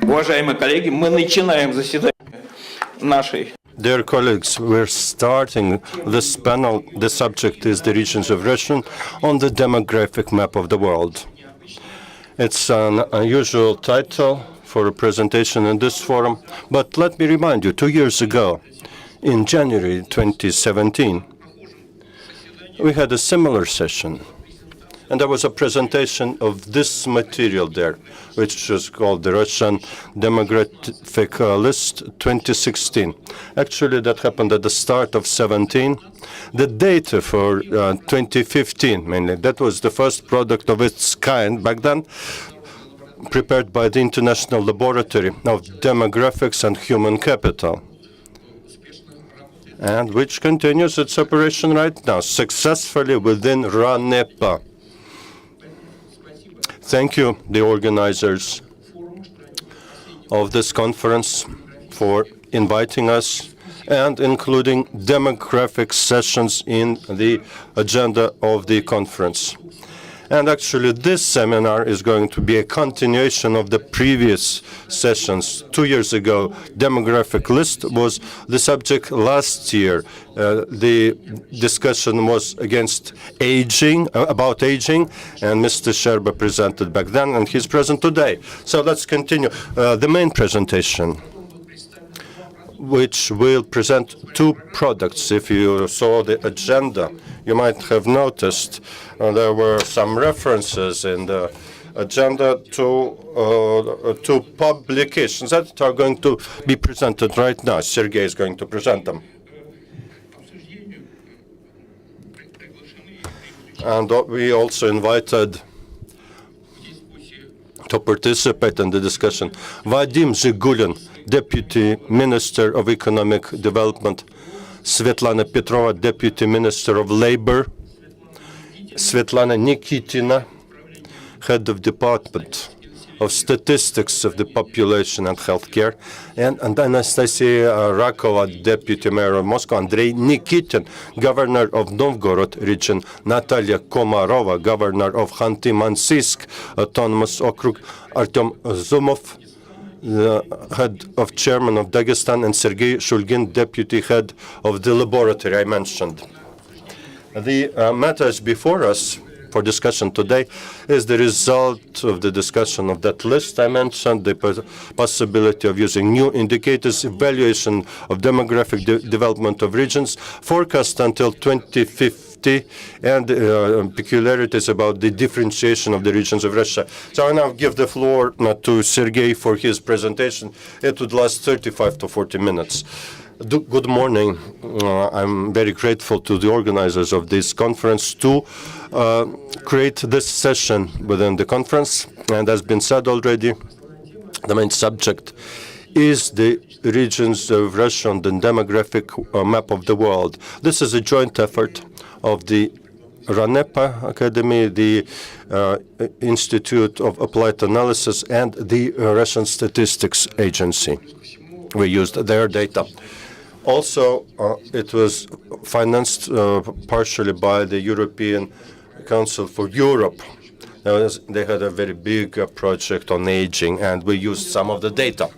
Уважаемые коллеги, мы начинаем заседание нашей. Dear colleagues, we're starting this panel. The subject is the regions of Russia on the demographic map of the world. It's an unusual title for a presentation in this forum, but let me remind you, 2 years ago, in January 2017, we had a similar session. And there was a presentation of this material there, which was called the Russian Demographic List 2016. Actually, that happened at the start of 17. The data for 2015, mainly, that was the first product of its kind back then, prepared by the International Laboratory of Demographics and Human Capital, and which continues its operation right now, successfully within RANEPA. Thank you, the organizers of this conference, for inviting us and including demographic sessions in the agenda of the conference. And actually, this seminar is going to be a continuation of the previous sessions. 2 years ago, demographic list was the subject last year. The discussion was about aging, and Mr. Sherba presented back then, and he's present today. So let's continue. The main presentation, which will present two products. If you saw the agenda, you might have noticed there were some references in the agenda to publications that are going to be presented right now. Sergei is going to present them. And we also invited to participate in the discussion Vadim Zhigulin, Deputy Minister of Economic Development, Svetlana Petrova, Deputy Minister of Labor, Svetlana Nikitina, Head of Department of Statistics of the Population and Healthcare, and Anastasia Rakova, Deputy Mayor of Moscow, Andrei Nikitin, Governor of Novgorod region, Natalia Komarova, Governor of Khanty-Mansiysk Autonomous Okrug, Artem Zumov, the head of chairman of Dagestan, and Sergei Shulgin, deputy head of the laboratory I mentioned. The matters before us for discussion today is the result of the discussion of that list I mentioned, the possibility of using new indicators, evaluation of demographic development of regions, forecast until 2050, and peculiarities about the differentiation of the regions of Russia. So I now give the floor to Sergei for his presentation. It would last 35 to 40 minutes. Good morning. I'm very grateful to the organizers of this conference to create this session within the conference. And as been said already, the main subject is the regions of Russia on the demographic map of the world. This is a joint effort of the RANEPA Academy, the Institute of Applied Analysis, and the Russian Statistics Agency. We used their data. Also, it was financed partially by the European Council for Europe. They had a very big project on aging, and we used some of the data.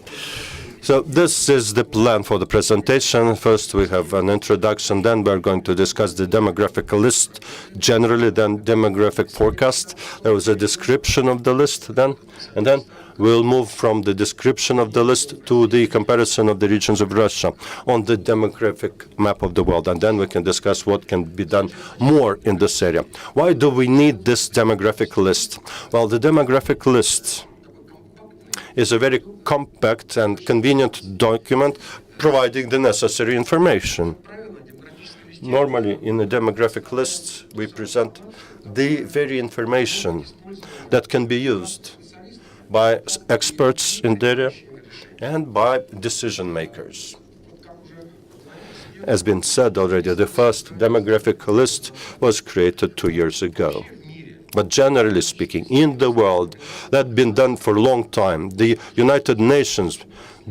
So this is the plan for the presentation. First, we have an introduction, then we're going to discuss the demographic list generally, then demographic forecast. There was a description of the list then, and then we'll move from the description of the list to the comparison of the regions of Russia on the demographic map of the world, and then we can discuss what can be done more in this area. Why do we need this demographic list? Well, the demographic list is a very compact and convenient document providing the necessary information. Normally, in the demographic list, we present the very information that can be used by experts in the area and by decision makers. As been said already, the first demographic list was created 2 years ago. But generally speaking, in the world, that's been done for a long time. The United Nations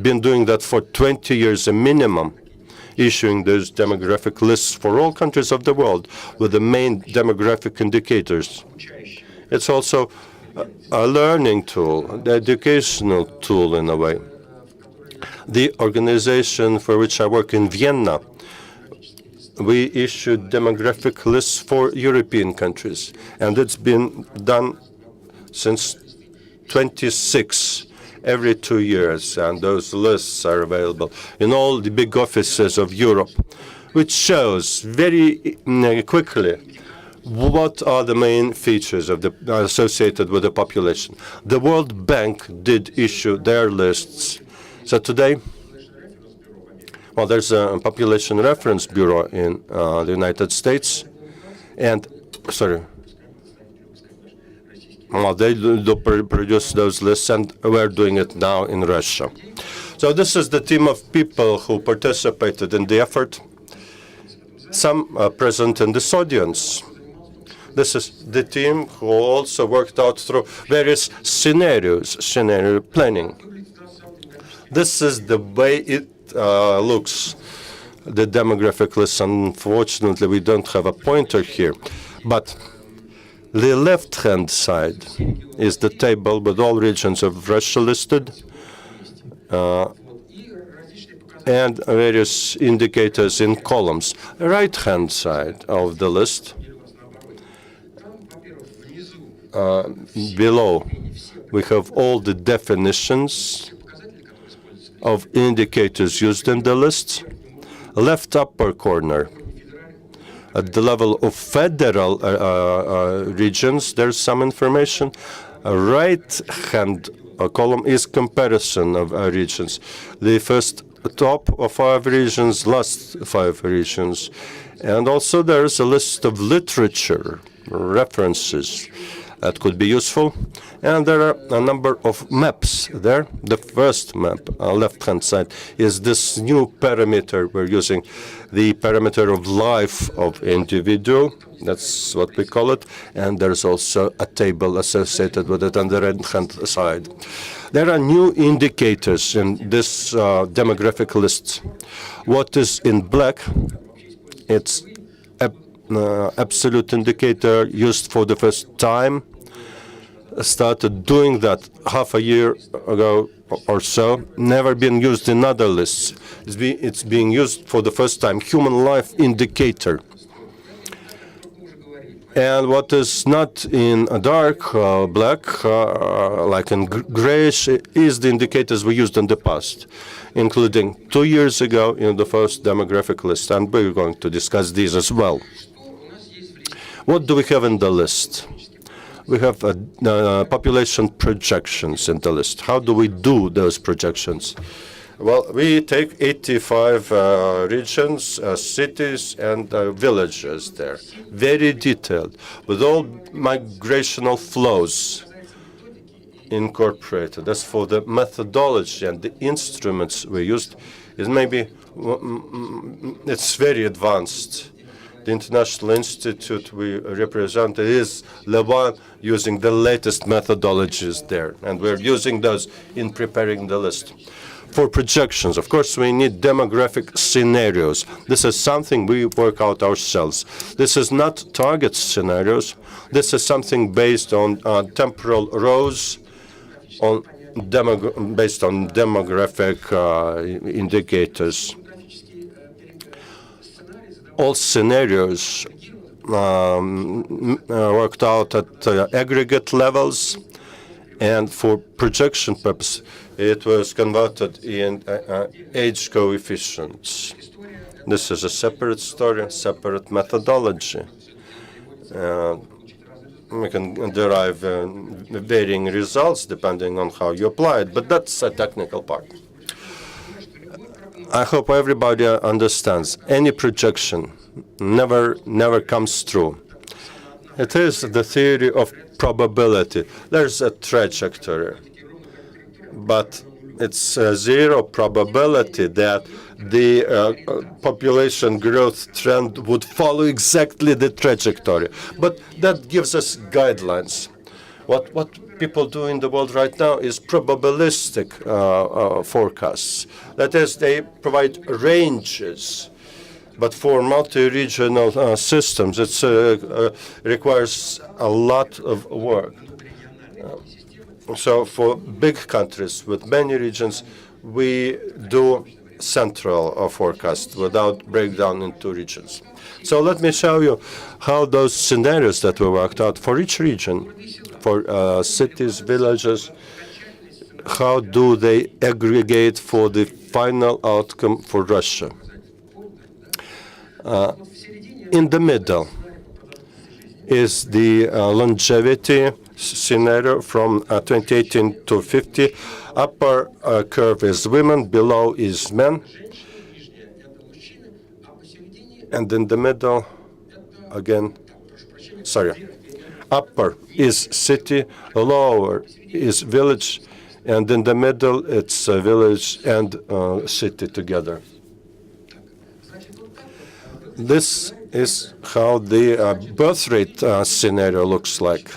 been doing that for 20 years, a minimum, issuing those demographic lists for all countries of the world with the main demographic indicators. It's also a learning tool, the educational tool in a way. The organization for which I work in Vienna, we issued demographic lists for European countries, and it's been done since 26 every 2 years, and those lists are available in all the big offices of Europe, which shows very quickly what are the main features of associated with the population. The World Bank did issue their lists. So today, well, there's a population reference bureau in the United States, and well, they do produce those lists, and we're doing it now in Russia. So this is the team of people who participated in the effort. Some are present in this audience. This is the team who also worked out through various scenarios, scenario planning. This is the way it looks, the demographic list. Unfortunately, we don't have a pointer here, but the left-hand side is the table with all regions of Russia listed, and various indicators in columns. Right-hand side of the list, below, we have all the definitions of indicators used in the list. Left upper corner, at the level of federal regions, there's some information. A right-hand column is comparison of regions. The first top of 5 regions, last 5 regions. And also there's a list of literature, references that could be useful. And there are a number of maps there. The first map, left-hand side, is this new parameter we're using, the parameter of life of individual. That's what we call it. And there's also a table associated with it on the right-hand side. There are new indicators in this demographic list. What is in black, it's absolute indicator used for the first time. Started doing that half a year ago or so, never been used in other lists. It's being used for the first time, human life indicator. And what is not in a dark black, like in grayish, is the indicators we used in the past, including 2 years ago in the first demographic list, and we're going to discuss these as well. What do we have in the list? We have population projections in the list. How do we do those projections? Well, we take 85 regions, cities, and villages there, very detailed, with all migrational flows incorporated. As for the methodology and the instruments we used, is maybe it's very advanced. The International Institute we represent is the one using the latest methodologies there, and we're using those in preparing the list. For projections, of course, we need demographic scenarios. This is something we work out ourselves. This is not target scenarios. This is something based on temporal rows, based on demographic indicators. All scenarios worked out at aggregate levels, and for projection purpose, it was converted in age coefficients. This is a separate story, separate methodology. We can derive varying results depending on how you apply it, but that's a technical part. I hope everybody understands any projection never comes true. It is the theory of probability. There's a trajectory, but it's zero probability that the population growth trend would follow exactly the trajectory. But that gives us guidelines. What people do in the world right now is probabilistic forecasts. That is, they provide ranges. But for multi-regional systems, it requires a lot of work. So for big countries with many regions, we do central forecast without breakdown into regions. So let me show you how those scenarios that we worked out for each region, for cities, villages, how do they aggregate for the final outcome for Russia. In the middle is the longevity scenario from 2018 to 50. Upper curve is women, below is men. And in the middle, again, upper is city, lower is village, and in the middle it's village and city together. This is how the birth rate scenario looks like.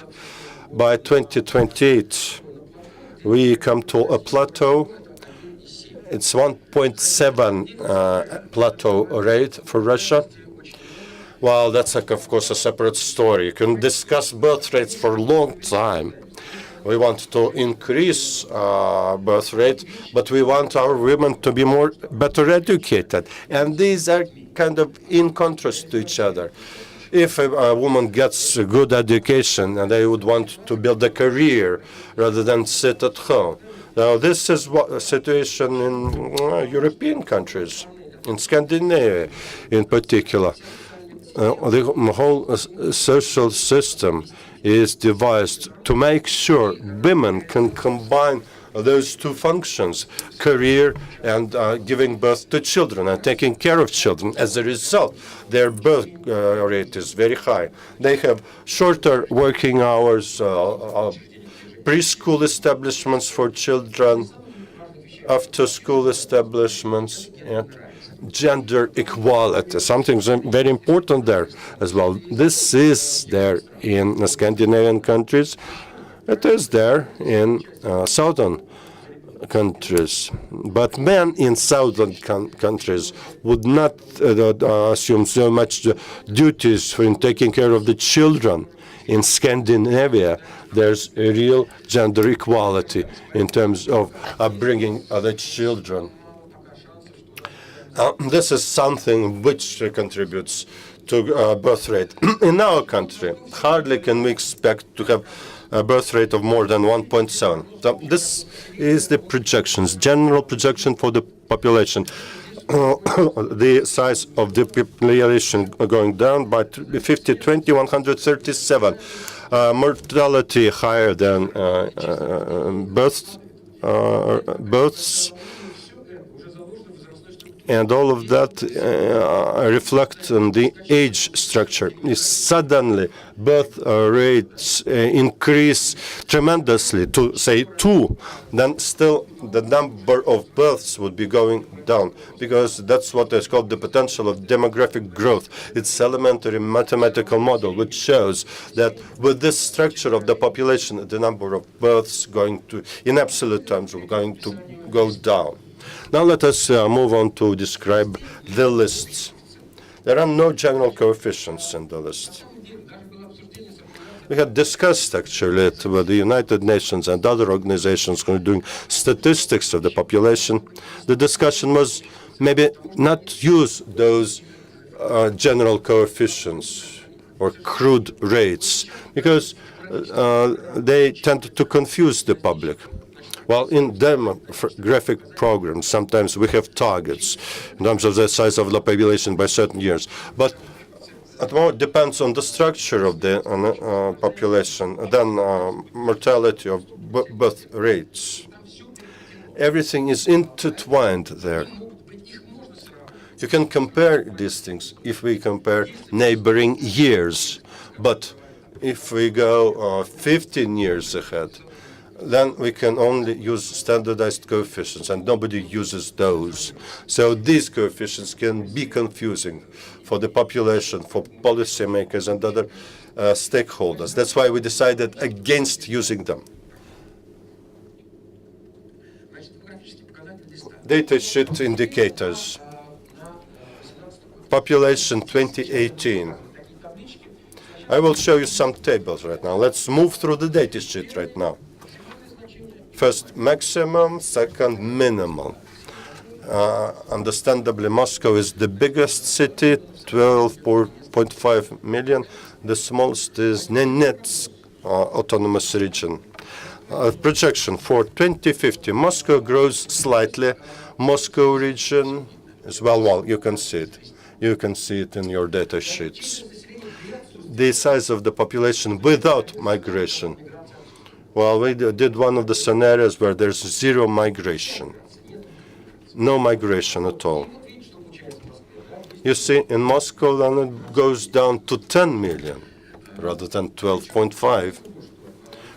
By 2028, we come to a plateau. It's 1.7 plateau rate for Russia. Well, that's, of course, a separate story. You can discuss birth rates for a long time. We want to increase birth rate, but we want our women to be better educated. And these are kind of in contrast to each other. If a woman gets a good education and they would want to build a career rather than sit at home. Now, this is a situation in European countries, in Scandinavia in particular. The whole social system is devised to make sure women can combine those two functions, career and giving birth to children and taking care of children. As a result, their birth rate is very high. They have shorter working hours, preschool establishments for children, after-school establishments, and gender equality, something very important there as well. This is there in the Scandinavian countries. It is there in southern countries. But men in southern countries would not assume so much duties in taking care of the children. In Scandinavia, there's a real gender equality in terms of bringing other children. This is something which contributes to birth rate. In our country, hardly can we expect to have a birth rate of more than 1.7. So this is the projections, general projection for the population. The size of the population going down by 50-20, 137. Mortality higher than births. And all of that reflect on the age structure. If suddenly birth rates increase tremendously to, say, 2, then still the number of births would be going down, because that's what is called the potential of demographic growth. It's elementary mathematical model which shows that with this structure of the population, the number of births going to, in absolute terms, are going to go down. Now let us move on to describe the lists. There are no general coefficients in the list. We had discussed actually it with the United Nations and other organizations who are doing statistics of the population. The discussion was maybe not use those general coefficients or crude rates, because they tend to confuse the public. Well, in demographic programs, sometimes we have targets in terms of the size of the population by certain years. But at the moment, it depends on the structure of the population, then mortality of birth rates. Everything is intertwined there. You can compare these things if we compare neighboring years. But if we go 15 years ahead, then we can only use standardized coefficients, and nobody uses those. So these coefficients can be confusing for the population, for policymakers and other stakeholders. That's why we decided against using them. Data sheet indicators. Population 2018. I will show you some tables right now. Let's move through the data sheet right now. First, maximum, second, minimum. Understandably, Moscow is the biggest city, 12.5 million. The smallest is Nenets autonomous region. Projection for 2050, Moscow grows slightly. Moscow region is well, you can see it. You can see it in your data sheets. The size of the population without migration. Well, we did one of the scenarios where there's zero migration. No migration at all. You see, in Moscow, then it goes down to 10 million rather than 12.5.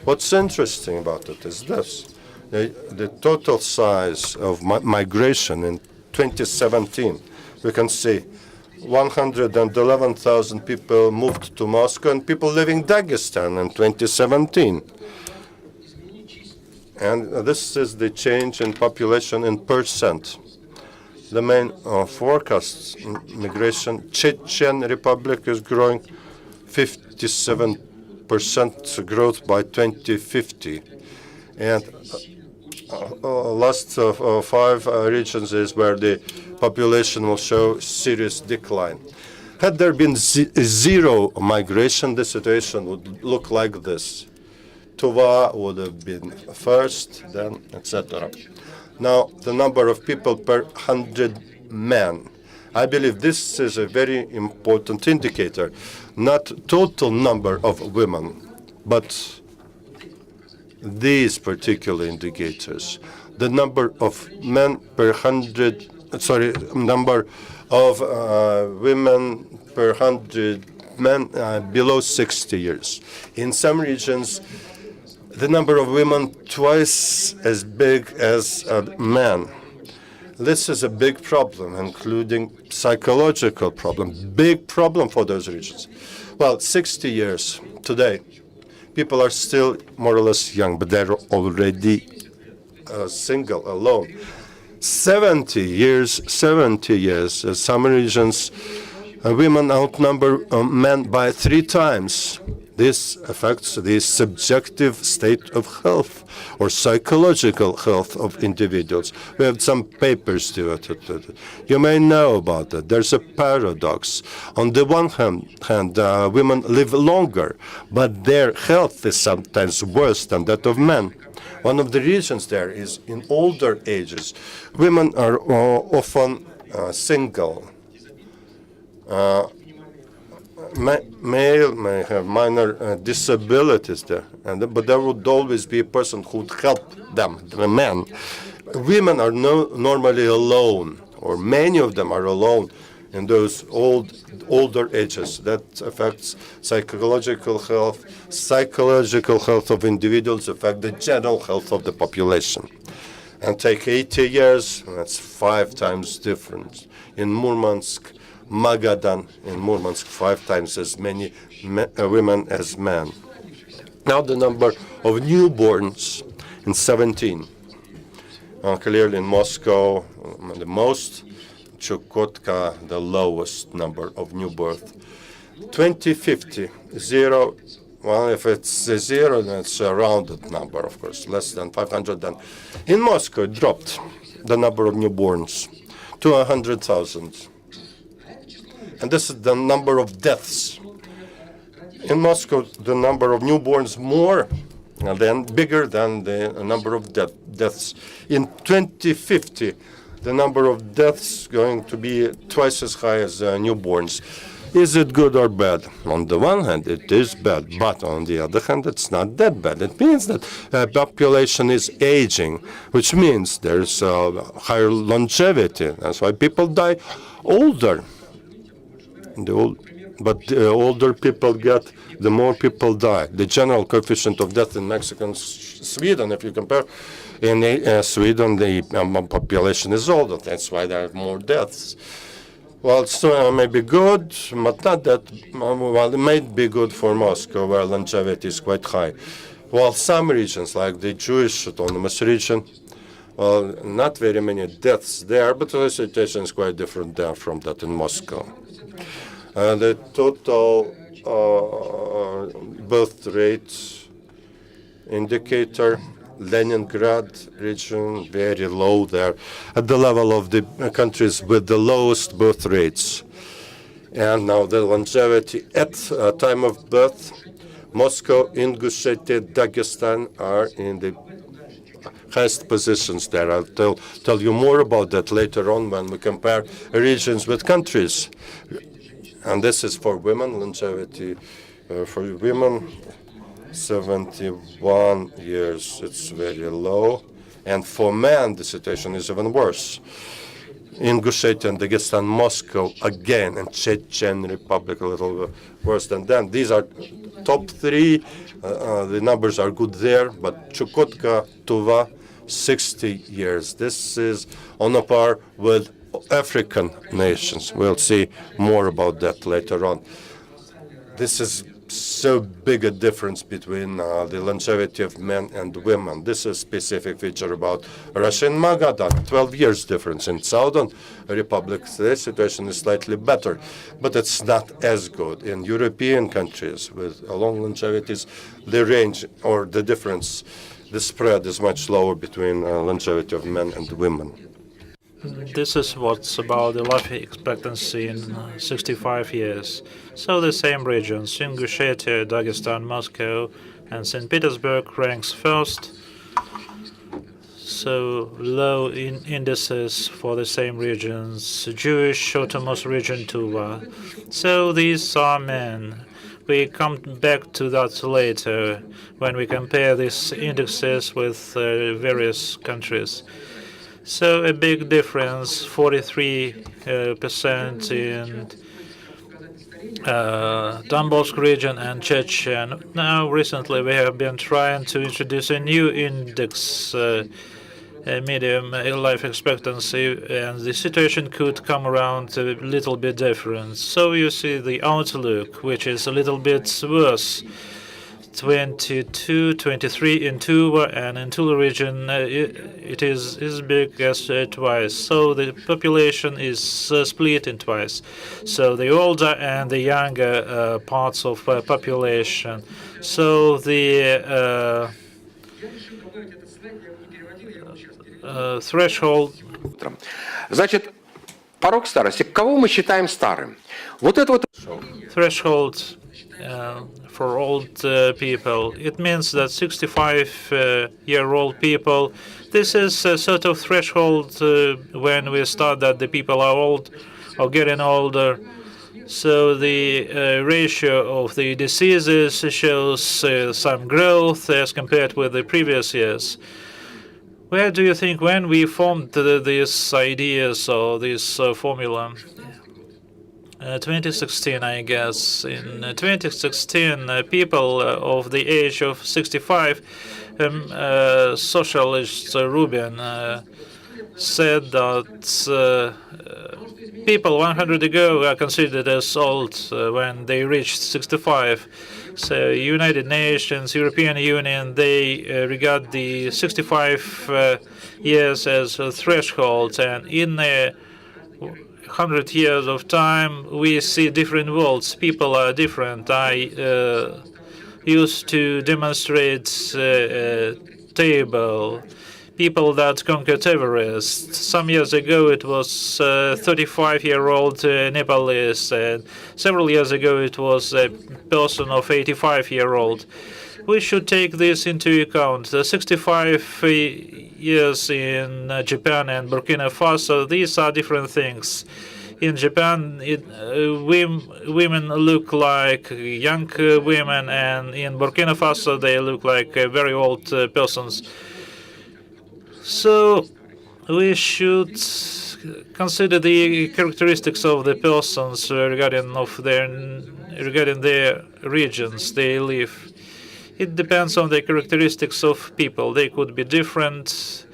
What's interesting about it is this. The total size of migration in 2017, we can see 111,000 people moved to Moscow and people living in Dagestan in 2017. And this is the change in population in percent. The main forecasts in migration, Chechen Republic is growing 57% growth by 2050. And last 5 regions is where the population will show serious decline. Had there been zero migration, the situation would look like this. Tuva would have been first, then etc. Now, the number of people per 100 men. I believe this is a very important indicator, not total number of women, but these particular indicators. The number of men per 100, number of women per 100 men below 60 years. In some regions, the number of women twice as big as men. This is a big problem, including psychological problem, big problem for those regions. Well, 60 years today, people are still more or less young, but they're already single, alone. 70 years, some regions, women outnumber men by 3 times. This affects the subjective state of health or psychological health of individuals. We have some papers to it. You may know about it. There's a paradox. On the one hand, women live longer, but their health is sometimes worse than that of men. One of the reasons there is in older ages, women are often single. Male may have minor disabilities there, but there would always be a person who would help them, the men. Women are normally alone, or many of them are alone in those older ages. That affects psychological health of individuals, affect the general health of the population. And take 80 years, that's 5 times different. In Murmansk, Magadan in Murmansk, 5 times as many women as men. Now the number of newborns in 17. Clearly in Moscow, the most, Chukotka, the lowest number of new birth. 2050, 0. Well, if it's 0, then it's a rounded number, of course, less than 500. Then in Moscow, it dropped the number of newborns to 100,000. And this is the number of deaths. In Moscow, the number of newborns bigger than the number of deaths. In 2050, the number of deaths going to be twice as high as newborns. Is it good or bad? On the one hand, it is bad, but on the other hand, it's not that bad. It means that the population is aging, which means there's higher longevity. That's why people die older. But the older people get, the more people die. The general coefficient of death in Mexico and Sweden, if you compare, in Sweden, the population is older. That's why there are more deaths. Well, it may be good, but not that. Well, it may be good for Moscow, where longevity is quite high. While some regions, like the Jewish autonomous region, well, not very many deaths there, but the situation is quite different there from that in Moscow. The total birth rate indicator. Leningrad region, very low there, at the level of the countries with the lowest birth rates. And now the longevity at time of birth, Moscow, Ingushetia, Dagestan are in the highest positions there. I'll tell you more about that later on when we compare regions with countries. And this is for women, longevity for women, 71 years. It's very low. And for men, the situation is even worse. Ingushetia and Dagestan, Moscow again, and Chechen Republic a little worse than them. These are top three. The numbers are good there, but Chukotka, Tuva, 60 years. This is on a par with African nations. We'll see more about that later on. This is so big a difference between the longevity of men and women. This is a specific feature about Russia and Magadan, 12 years difference. In Southern Republic, the situation is slightly better, but it's not as good. In European countries with long longevities, the range or the difference, the spread is much lower between longevity of men and women. This is what's about the life expectancy in 65 years. So the same regions, Ingushetia, Dagestan, Moscow, and St. Petersburg ranks first. So low indices for the same regions. Jewish Autonomous Region Tuva. So these are men. We come back to that later when we compare these indexes with various countries. So a big difference, 43% in Tambovsk region and Chechen. Now, recently, we have been trying to introduce a new index, medium life expectancy, and the situation could come around a little bit different. So you see the outlook, which is a little bit worse. 22, 23 in Tuva, and in Tula region it is as big as twice. So the population is split in twice. So the older and the younger parts of population. So the threshold. Значит, порог старости. Кого мы считаем старым? Вот это вот. Threshold for old people. It means that 65-year-old people, this is a sort of threshold when we start that the people are old or getting older. So the ratio of the diseases shows some growth as compared with the previous years. Where do you think when we formed these ideas or this formula? 2016, I guess. In 2016, people of the age of 65, socialist Rubin said that people 100 ago are considered as old when they reached 65. So United Nations, European Union, they regard the 65 years as a threshold, and in 100 years of time, we see different worlds. People are different. I used to demonstrate a table. People that conquered Everest. Some years ago, it was 35-year-old Nepalese, and several years ago, it was a person of 85-year-old. We should take this into account. The 65 years in Japan and Burkina Faso, these are different things. In Japan, women look like young women, and in Burkina Faso, they look like very old persons. So we should consider the characteristics of the persons regarding their regions they live. It depends on the characteristics of people. They could be different,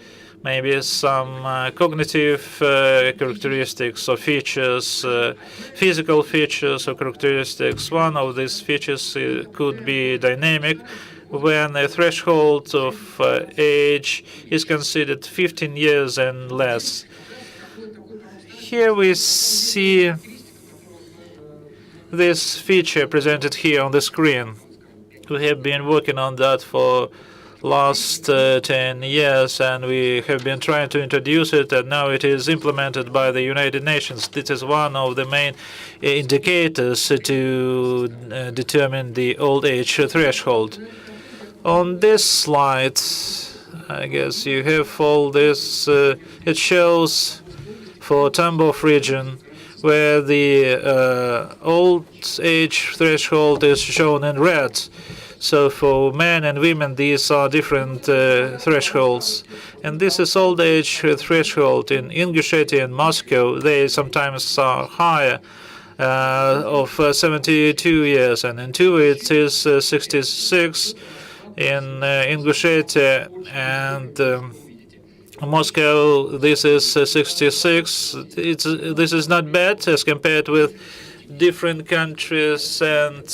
maybe some cognitive characteristics or features, physical features or characteristics. One of these features could be dynamic, when a threshold of age is considered 15 years and less. Here we see this feature presented here on the screen. We have been working on that for last 10 years, and we have been trying to introduce it, and now it is implemented by the United Nations. This is one of the main indicators to determine the old age threshold. On this slide, I guess you have all this. It shows for Tambov region where the old age threshold is shown in red. So for men and women, these are different thresholds. And this is old age threshold in Ingushetia and Moscow. They sometimes are higher, of 72 years. And in Tuva it is 66 in Ingushetia, and Moscow this is 66. This is not bad as compared with different countries, and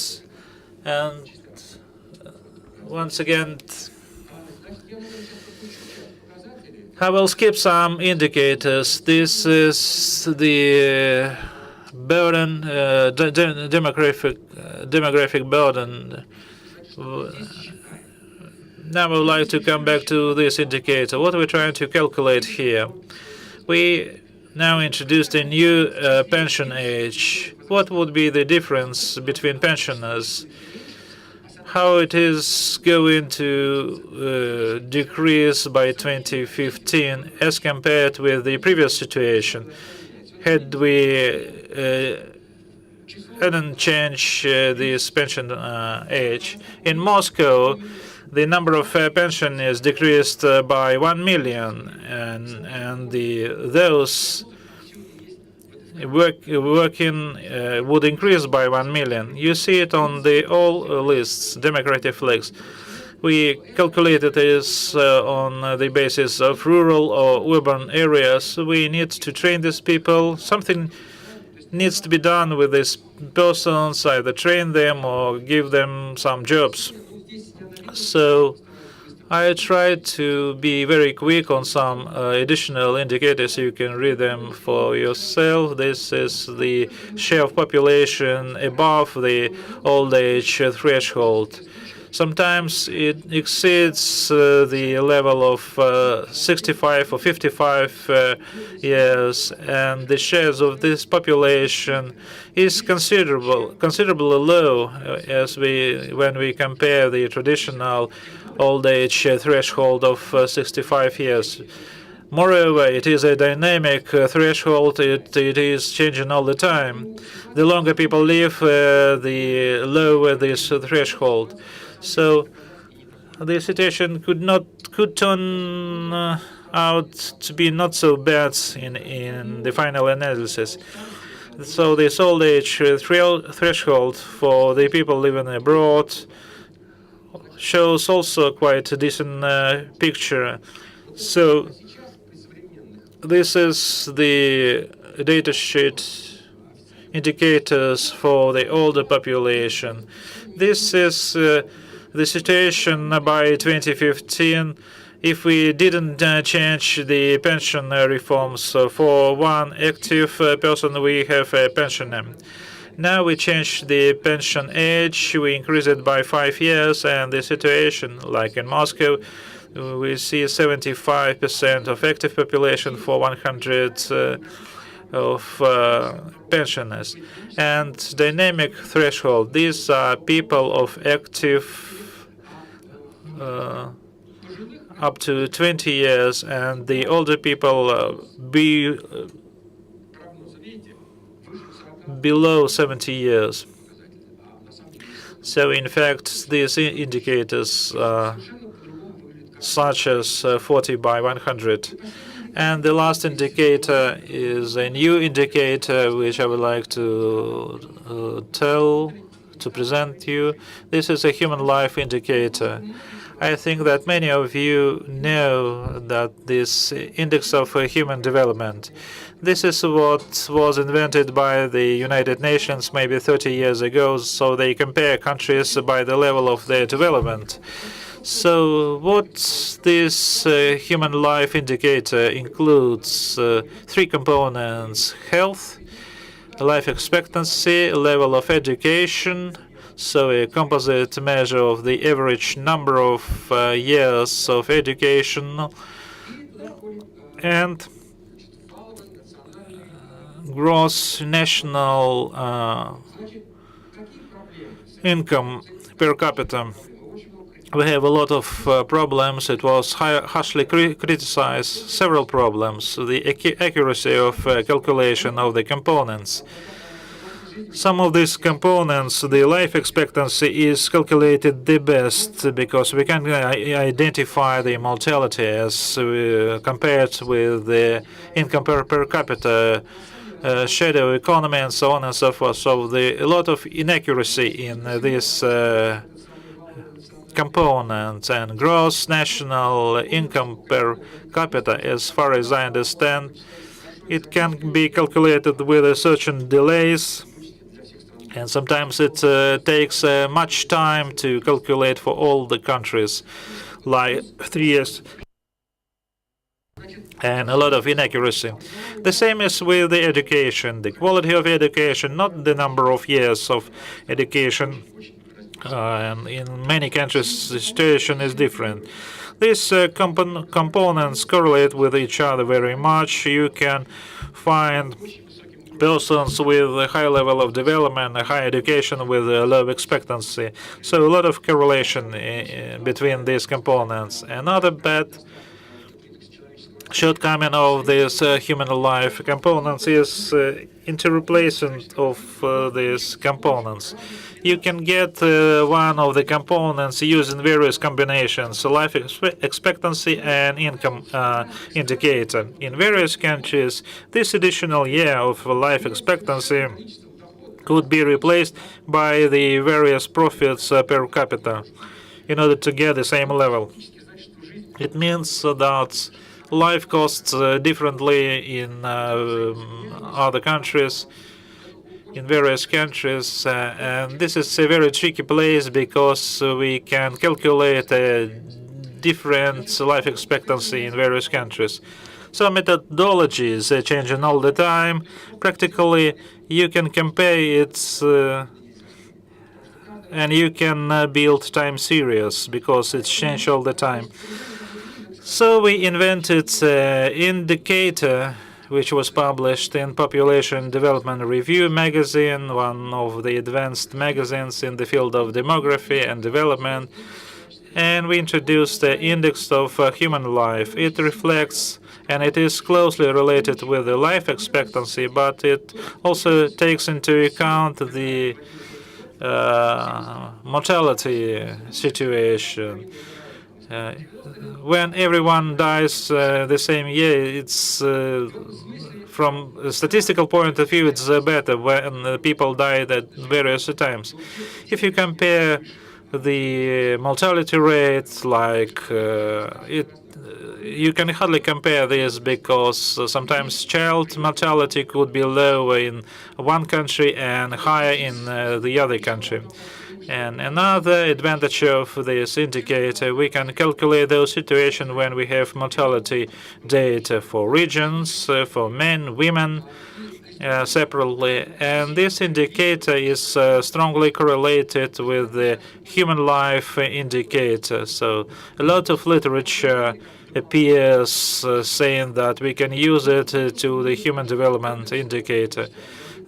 once again, I will skip some indicators. This is the burden, demographic burden. Now I would like to come back to this indicator. What we're trying to calculate here. We now introduced a new pension age. What would be the difference between pensioners? How it is going to decrease by 2015 as compared with the previous situation? Had we hadn't changed this pension age. In Moscow, the number of pensioners decreased by 1 million, and those working would increase by 1 million. You see it on the all lists, democratic lists. We calculated this on the basis of rural or urban areas. We need to train these people. Something needs to be done with these persons, either train them or give them some jobs. So I tried to be very quick on some additional indicators. You can read them for yourself. This is the share of population above the old age threshold. Sometimes it exceeds the level of 65 or 55 years, and the shares of this population is considerably low when we compare the traditional old age threshold of 65 years. Moreover, it is a dynamic threshold. It is changing all the time. The longer people live, the lower this threshold. So the situation could turn out to be not so bad in the final analysis. So this old age threshold for the people living abroad shows also quite a decent picture. So this is the data sheet indicators for the older population. This is the situation by 2015. If we didn't change the pension reforms for one active person, we have a pensioner. Now we change the pension age, we increase it by 5 years, and the situation, like in Moscow, we see 75% of active population for 100 of pensioners. And dynamic threshold, these are people of active up to 20 years, and the older people below 70 years. So in fact, these indicators such as 40 by 100. And the last indicator is a new indicator which I would like to present you. This is a human life indicator. I think that many of you know that this index of human development, this is what was invented by the United Nations maybe 30 years ago, so they compare countries by the level of their development. So what this human life indicator includes 3 components: health, life expectancy, level of education, so a composite measure of the average number of years of education, and gross national income per capita. We have a lot of problems. It was harshly criticized, several problems, the accuracy of calculation of the components. Some of these components, the life expectancy is calculated the best because we can identify the mortality as compared with the income per capita, shadow economy, and so on and so forth. So a lot of inaccuracy in this components, and gross national income per capita, as far as I understand, it can be calculated with certain delays, and sometimes it takes much time to calculate for all the countries, like 3 years, and a lot of inaccuracy. The same is with the education, the quality of education, not the number of years of education. And in many countries, the situation is different. These components correlate with each other very much. You can find persons with a high level of development, a high education with a low expectancy. So a lot of correlation between these components. Another bad shortcoming of these human life components is interreplacement of these components. You can get one of the components used in various combinations, life expectancy and income indicator. In various countries, this additional year of life expectancy could be replaced by the various profits per capita in order to get the same level. It means that life costs differently in other countries, in various countries, and this is a very tricky place because we can calculate a different life expectancy in various countries. So methodologies are changing all the time. Practically, you can compare it and you can build time series because it's changed all the time. So we invented an indicator which was published in Population Development Review magazine, one of the advanced magazines in the field of demography and development. And we introduced the index of human life. It reflects and it is closely related with the life expectancy, but it also takes into account the mortality situation. When everyone dies the same year, it's from a statistical point of view, it's better when people die at various times. If you compare the mortality rates, like you can hardly compare this because sometimes child mortality could be lower in one country and higher in the other country. And another advantage of this indicator, we can calculate those situations when we have mortality data for regions, for men, women, separately. And this indicator is strongly correlated with the human life indicator. So a lot of literature appears saying that we can use it to the human development indicator.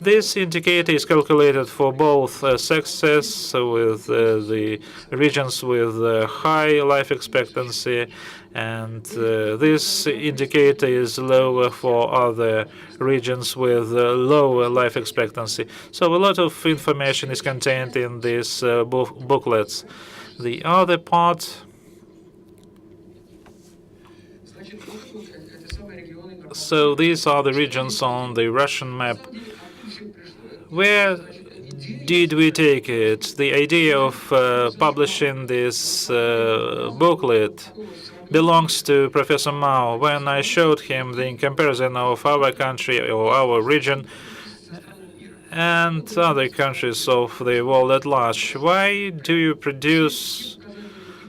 This indicator is calculated for both sexes, with the regions with high life expectancy, and this indicator is lower for other regions with lower life expectancy. So a lot of information is contained in these booklets. The other part, so these are the regions on the Russian map. Where did we take it? The idea of publishing this booklet belongs to Professor Mao. When I showed him the comparison of our country or our region and other countries of the world at large, why do you produce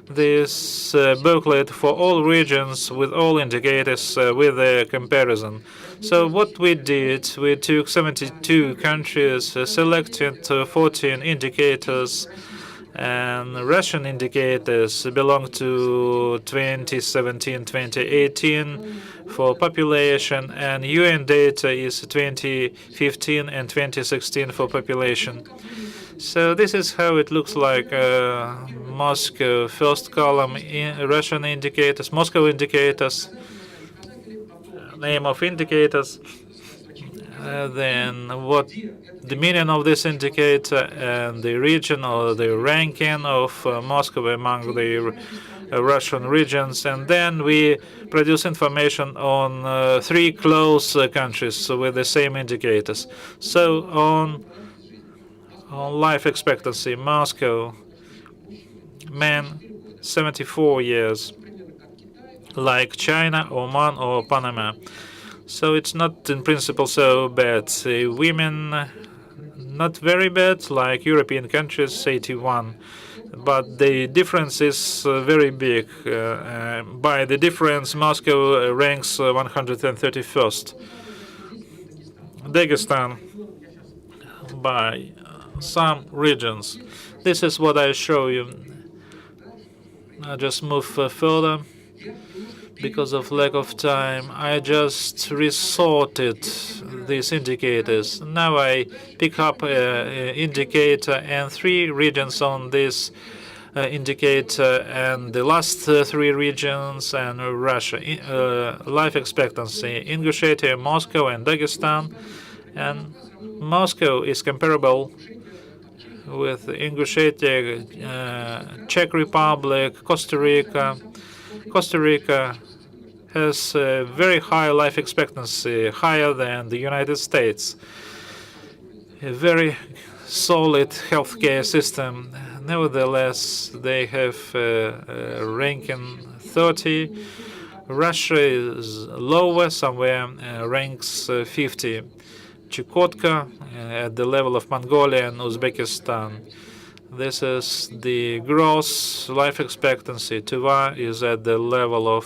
this booklet for all regions with all indicators with a comparison. So what we did, we took 72 countries, selected 14 indicators, and Russian indicators belong to 2017-2018 for population, and UN data is 2015 and 2016 for population. So this is how it looks like. Moscow, first column, Russian indicators, Moscow indicators, name of indicators, then what the meaning of this indicator and the region or the ranking of Moscow among the Russian regions, and then we produce information on 3 close countries with the same indicators. So on life expectancy, Moscow, men 74 years, like China, Oman, or Panama. So it's not in principle so bad. Women, not very bad, like European countries, 81. But the difference is very big. By the difference, Moscow ranks 131st. Dagestan, by some regions. This is what I show you. I'll just move further. Because of lack of time, I just resorted these indicators. Now I pick up an indicator and 3 regions on this indicator, and the last 3 regions and Russia. Life expectancy, Ingushetia, Moscow, and Dagestan. And Moscow is comparable with Ingushetia, Czech Republic, Costa Rica. Costa Rica has a very high life expectancy, higher than the United States. A very solid healthcare system. Nevertheless, they have ranking 30. Russia is lower, somewhere ranks 50. Chukotka at the level of Mongolia and Uzbekistan. This is the gross life expectancy. Tuva is at the level of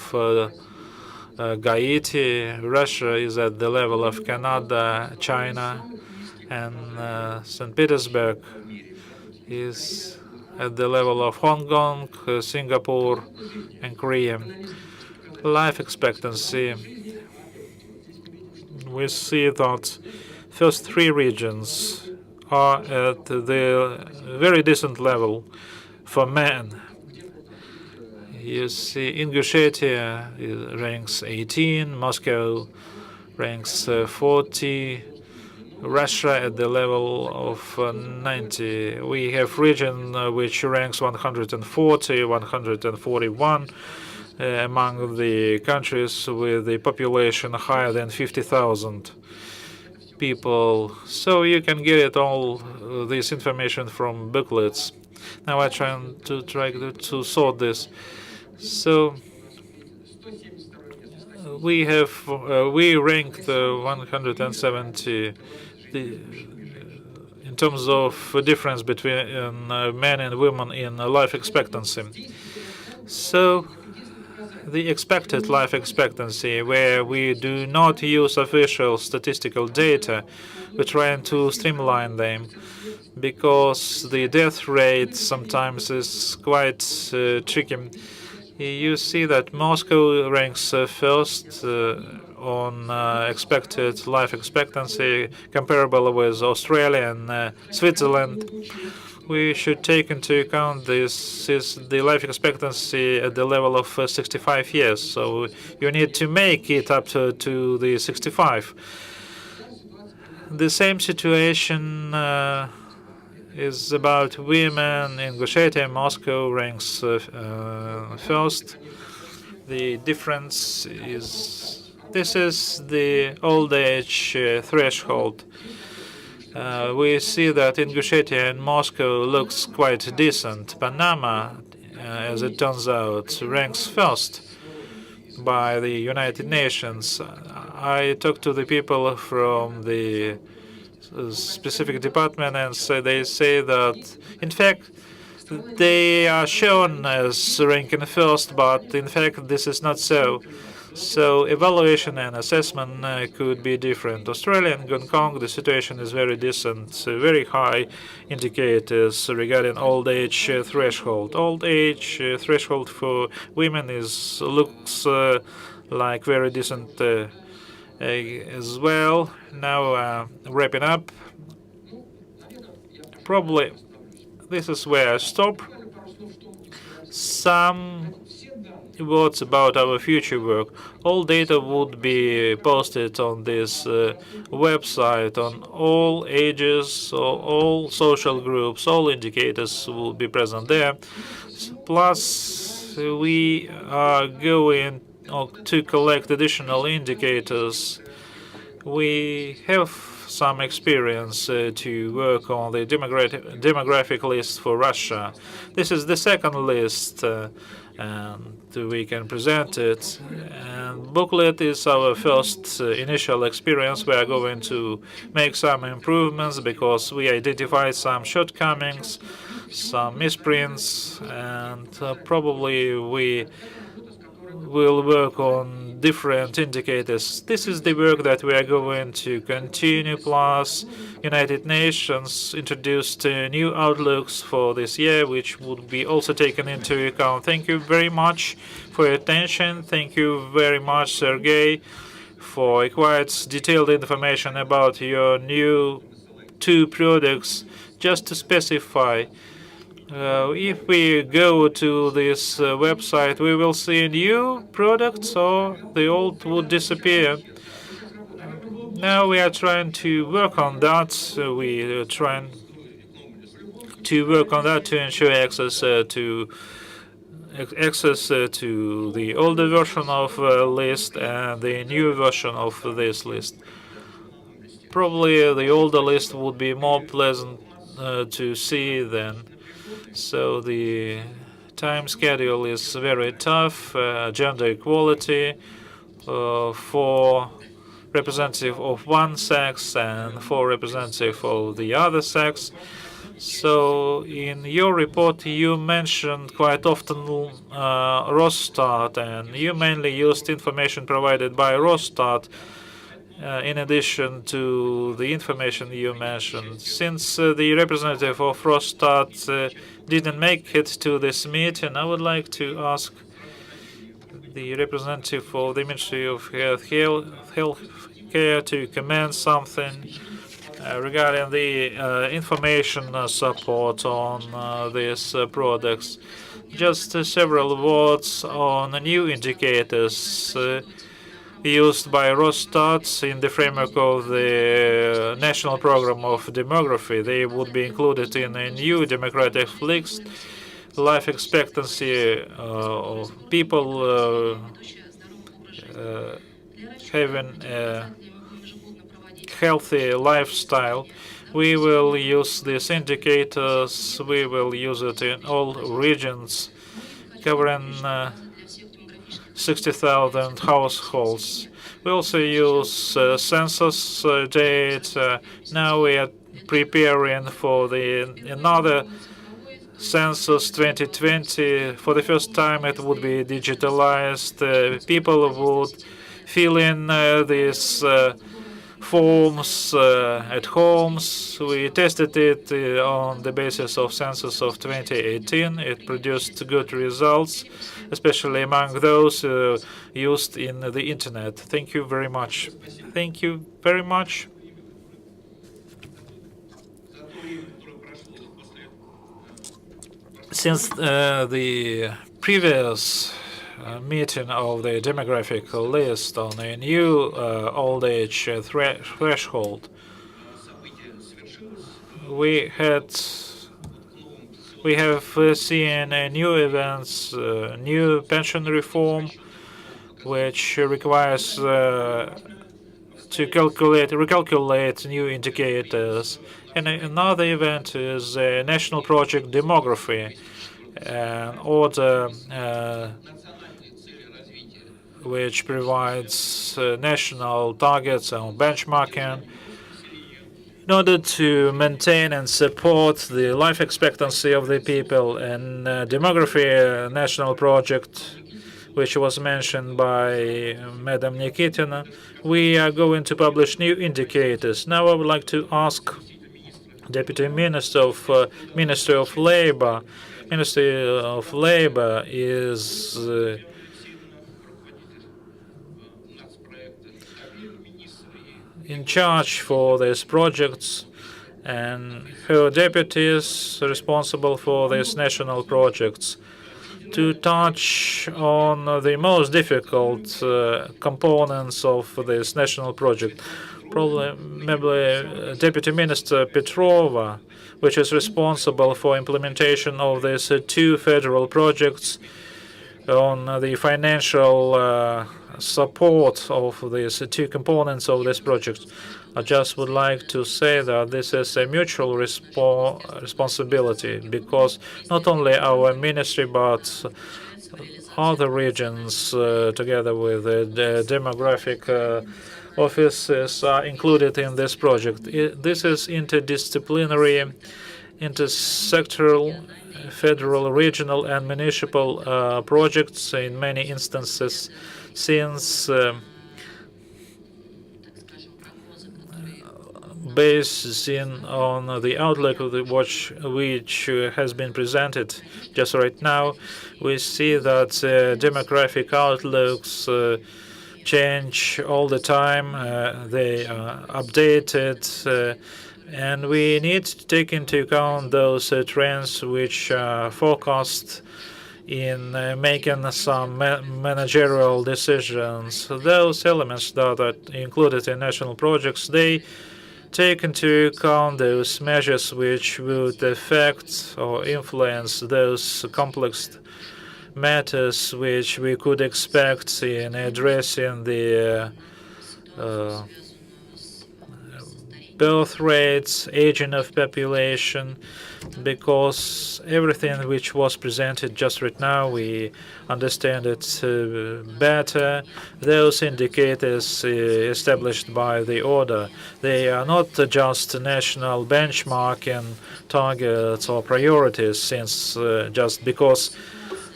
Gaiti. Russia is at the level of Canada, China, and St. Petersburg is at the level of Hong Kong, Singapore, and Korea. Life expectancy. We see that first 3 regions are at the very decent level for men. You see Ingushetia ranks 18, Moscow ranks 40, Russia at the level of 90. We have region which ranks 140, 141 among the countries with the population higher than 50,000 people. So you can get it all this information from booklets. Now I try to sort this. So we ranked 170 in terms of difference between men and women in life expectancy. So the expected life expectancy, where we do not use official statistical data, we're trying to streamline them because the death rate sometimes is quite tricky. You see that Moscow ranks first on expected life expectancy, comparable with Australia and Switzerland. We should take into account this is the life expectancy at the level of 65 years. So you need to make it up to the 65. The same situation is about women. Ingushetia, Moscow ranks first. The difference is this is the old age threshold. We see that Ingushetia and Moscow looks quite decent. Panama, as it turns out, ranks first by the United Nations. I talked to the people from the specific department, and they say that, in fact, they are shown as ranking first, but in fact this is not so. So evaluation and assessment could be different. Australia and Hong Kong, the situation is very decent, very high indicators regarding old age threshold. Old age threshold for women looks like very decent as well. Now wrapping up, probably this is where I stop. Some words about our future work. All data would be posted on this website on all ages, so all social groups, all indicators will be present there. Plus, we are going to collect additional indicators. We have some experience to work on the demographic list for Russia. This is the second list, and we can present it. And booklet is our first initial experience. We are going to make some improvements because we identified some shortcomings, some misprints, and probably we will work on different indicators. This is the work that we are going to continue. Plus, United Nations introduced new outlooks for this year, which would be also taken into account. Thank you very much for your attention. Thank you very much, Sergey, for quite detailed information about your new 2 products. Just to specify, if we go to this website, we will see new products, or the old would disappear. Now we are trying to work on that. We are trying to work on that to ensure access to the older version of list and the new version of this list. Probably the older list would be more pleasant to see then. So the time schedule is very tough. Gender equality for representative of one sex and for representative of the other sex. So in your report, you mentioned quite often Росстат, and you mainly used information provided by Росстат in addition to the information you mentioned. Since the representative of Росстат didn't make it to this meeting, I would like to ask the representative of the Ministry of Healthcare to comment something regarding the information support on these products. Just several words on new indicators used by Росстат in the framework of the National Program of Demography. They would be included in a new demographic list. Life expectancy of people having a healthy lifestyle. We will use these indicators. We will use it in all regions, covering 60,000 households. We also use census data. Now we are preparing for another census 2020. For the first time, it would be digitalized. People would fill in these forms at homes. We tested it on the basis of census of 2018. It produced good results, especially among those used in the internet. Thank you very much. Thank you very much. Since the previous meeting of the demographic list on a new old age threshold, we have seen new events, new pension reform, which requires to recalculate new indicators. And another event is National Project Demography, an order which provides national targets and benchmarking. in order to maintain and support the life expectancy of the people. And demography national project, which was mentioned by Madam Nikitina, we are going to publish new indicators. Now I would like to ask Deputy Minister of Ministry of Labor. Ministry of Labor is in charge for these projects, and her deputies responsible for these national projects, to touch on the most difficult components of this national project. Probably, maybe Deputy Minister Petrova, which is responsible for implementation of these two federal projects on the financial support of these two components of this project. I just would like to say that this is a mutual responsibility, because not only our ministry but other regions, together with the demographic offices, are included in this project. This is interdisciplinary, intersectoral, federal, regional, and municipal projects in many instances, since basing on the outlook of the watch which has been presented just right now, we see that demographic outlooks change all the time. They are updated, and we need to take into account those trends which are forecast in making some managerial decisions. Those elements that are included in national projects, they take into account those measures which would affect or influence those complex matters which we could expect in addressing the birth rates, aging of population, because everything which was presented just right now, we understand it better. Those indicators established by the order, they are not just national benchmarking targets or priorities, since just because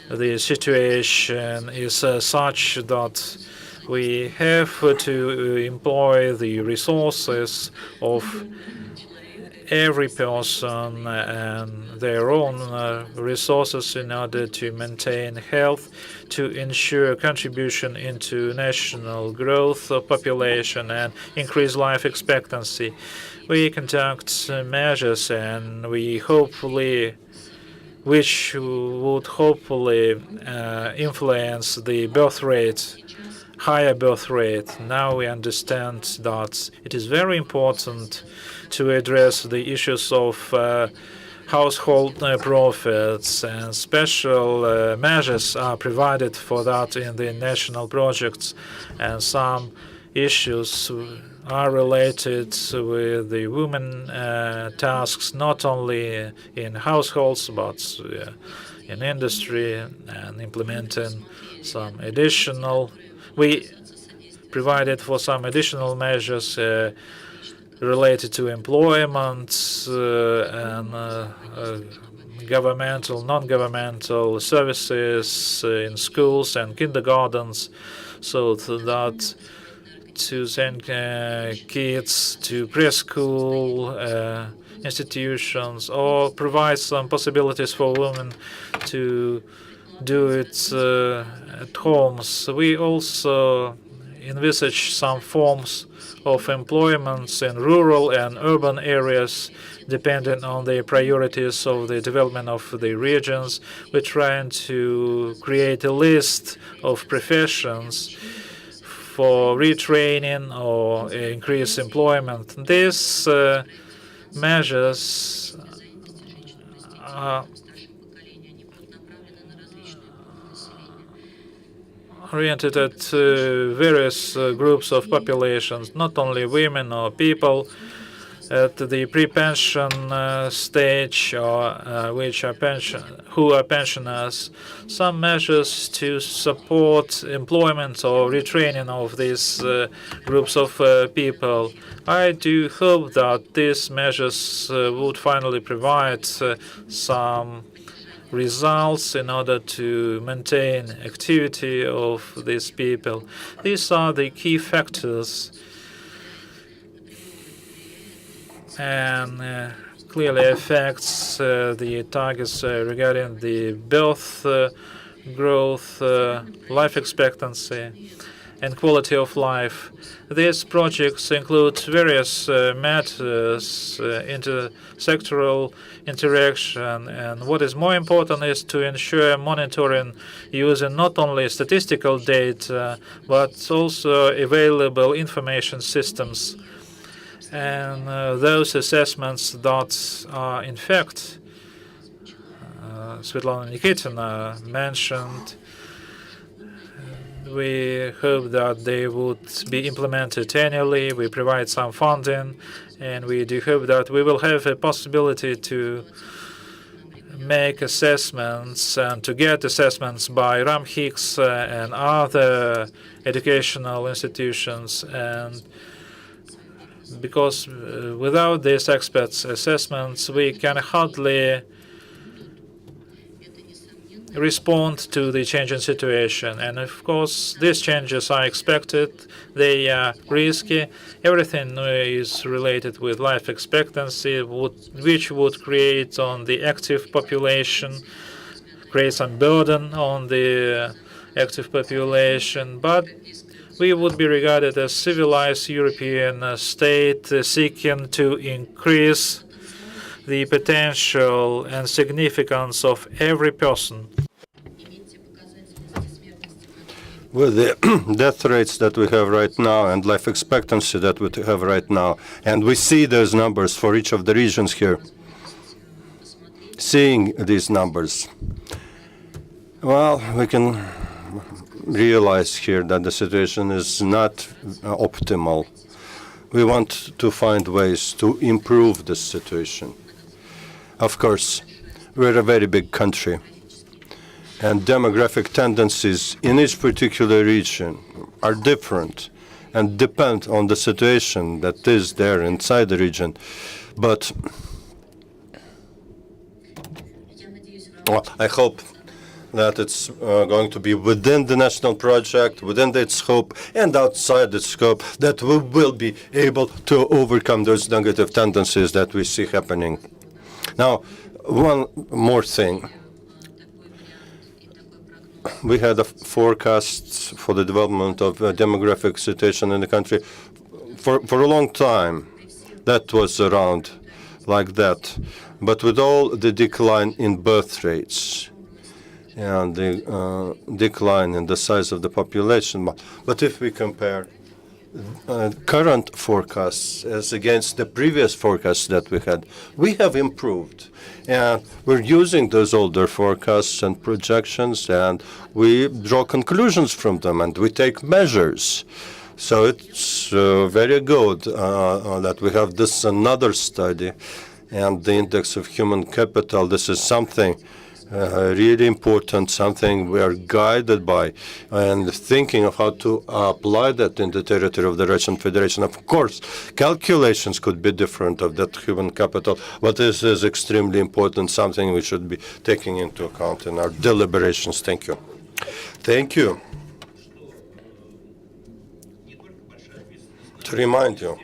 the situation is such that we have to employ the resources of every person and their own resources in order to maintain health, to ensure contribution into national growth of population and increase life expectancy. We conduct measures, and we hopefully, which would hopefully influence the birth rate, higher birth rate. Now we understand that it is very important to address the issues of household profits, and special measures are provided for that in the national projects, and some issues are related with the women tasks, not only in households but in industry, and implementing some additional. We provided for some additional measures related to employment and governmental, non-governmental services in schools and kindergartens, so that to send kids to preschool institutions, or provide some possibilities for women to do it at homes. We also envisage some forms of employments in rural and urban areas, depending on the priorities of the development of the regions. We're trying to create a list of professions for retraining or increase employment. These measures are oriented at various groups of populations, not only women or people at the pre-pension stage or who are pensioners, some measures to support employment or retraining of these groups of people. I do hope that these measures would finally provide some results in order to maintain activity of these people. These are the key factors, and clearly affects the targets regarding the birth, growth, life expectancy, and quality of life. These projects include various matters, intersectoral interaction, and what is more important is to ensure monitoring using not only statistical data, but also available information systems. And those assessments that are, in fact, Svetlana Nikitina mentioned, we hope that they would be implemented annually. We provide some funding, and we do hope that we will have a possibility to make assessments and to get assessments by RAMHIX and other educational institutions. And because without these experts' assessments, we can hardly respond to the changing situation. And of course, these changes are expected. They are risky. Everything is related with life expectancy, which would create on the active population, create some burden on the active population. But we would be regarded as civilized European state seeking to increase the potential and significance of every person. With the death rates that we have right now and life expectancy that we have right now, and we see those numbers for each of the regions here, seeing these numbers, well, we can realize here that the situation is not optimal. We want to find ways to improve this situation. Of course, we're a very big country, and demographic tendencies in each particular region are different and depend on the situation that is there inside the region. But well, I hope that it's going to be within the national project, within its scope, and outside its scope, that we will be able to overcome those negative tendencies that we see happening. Now, one more thing. We had a forecast for the development of demographic situation in the country for a long time. That was around like that. But with all the decline in birth rates and the decline in the size of the population, but if we compare current forecasts as against the previous forecasts that we have improved. And we're using those older forecasts and projections, and we draw conclusions from them, and we take measures. So it's very good that we have this another study, and the index of human capital. This is something really important, something we are guided by, and thinking of how to apply that in the territory of the Russian Federation. Of course, calculations could be different of that human capital, but this is extremely important, something we should be taking into account in our deliberations. Thank you. Thank you. To remind you,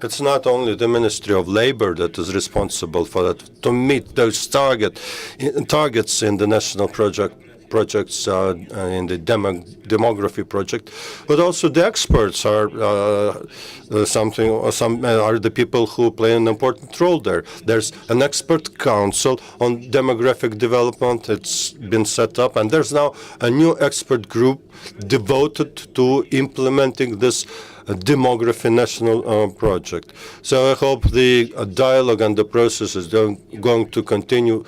it's not only the Ministry of Labor that is responsible for that, to meet those targets in the national projects in the demography project, but also the experts are are the people who play an important role there. There's an expert council on demographic development. It's been set up, and there's now a new expert group devoted to implementing this demography national project. So I hope the dialogue and the process is going to continue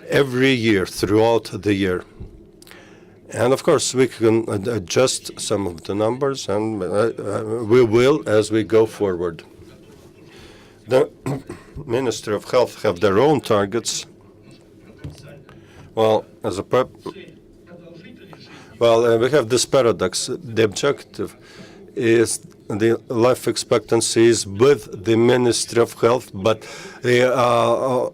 every year, throughout the year. And of course, we can adjust some of the numbers, and we will as we go forward. the Ministry of Health have their own targets. Well, we have this paradox. The objective is the life expectancy is with the Ministry of Health, but the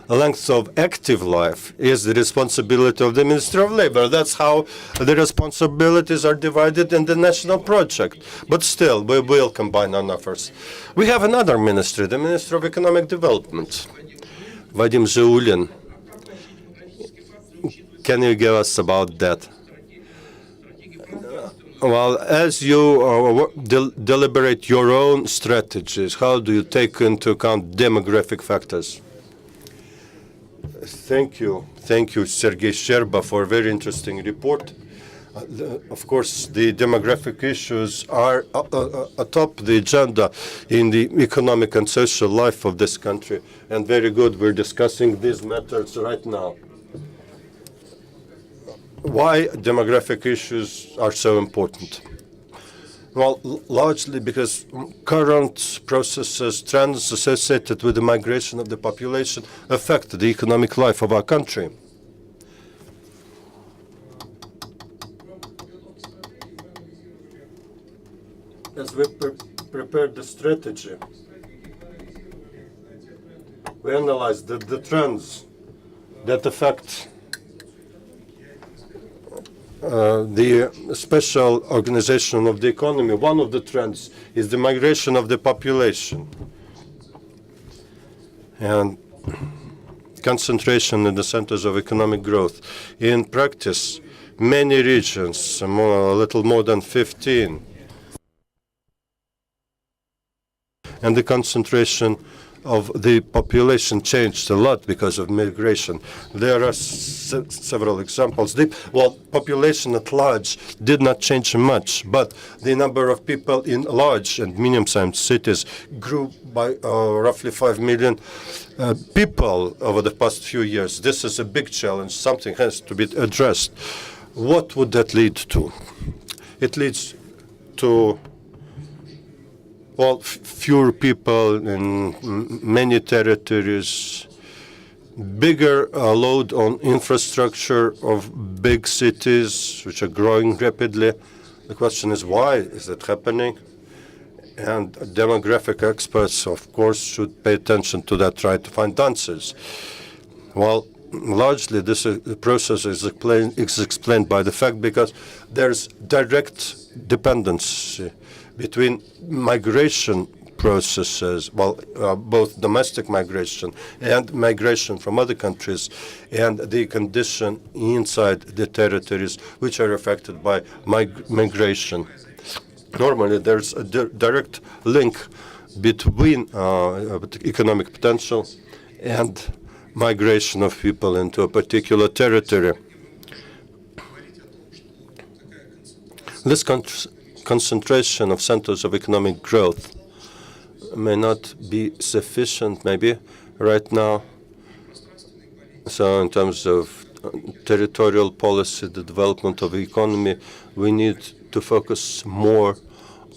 length of active life is the responsibility of the Ministry of Labor. That's how the responsibilities are divided in the national project. But still, we will combine our efforts. We have another ministry, the Ministry of Economic Development. Vadim Zheulin, can you give us about that? Well, as you deliberate your own strategies, how do you take into account demographic factors? Thank you, Sergei Sherba, for a very interesting report. Of course, the demographic issues are atop the agenda in the economic and social life of this country, and very good we're discussing these matters right now. Why demographic issues are so important? Well, largely because current processes, trends associated with the migration of the population affect the economic life of our country. As we prepared the strategy, we analyzed the trends that affect the special organization of the economy. One of the trends is the migration of the population and concentration in the centers of economic growth. In practice, many regions, a little more than 15, and the concentration of the population changed a lot because of migration. There are several examples. The population at large did not change much, but the number of people in large and medium-sized cities grew by roughly 5 million people over the past few years. This is a big challenge. Something has to be addressed. What would that lead to? It leads to fewer people in many territories, bigger load on infrastructure of big cities, which are growing rapidly. The question is, why is that happening? And demographic experts, of course, should pay attention to that, try to find answers. Well, largely, this process is explained by the fact because there's direct dependency between migration processes, both domestic migration and migration from other countries, and the condition inside the territories which are affected by migration. Normally, there's a direct link between economic potential and migration of people into a particular territory. This concentration of centers of economic growth may not be sufficient, maybe, right now. So in terms of territorial policy, the development of the economy, we need to focus more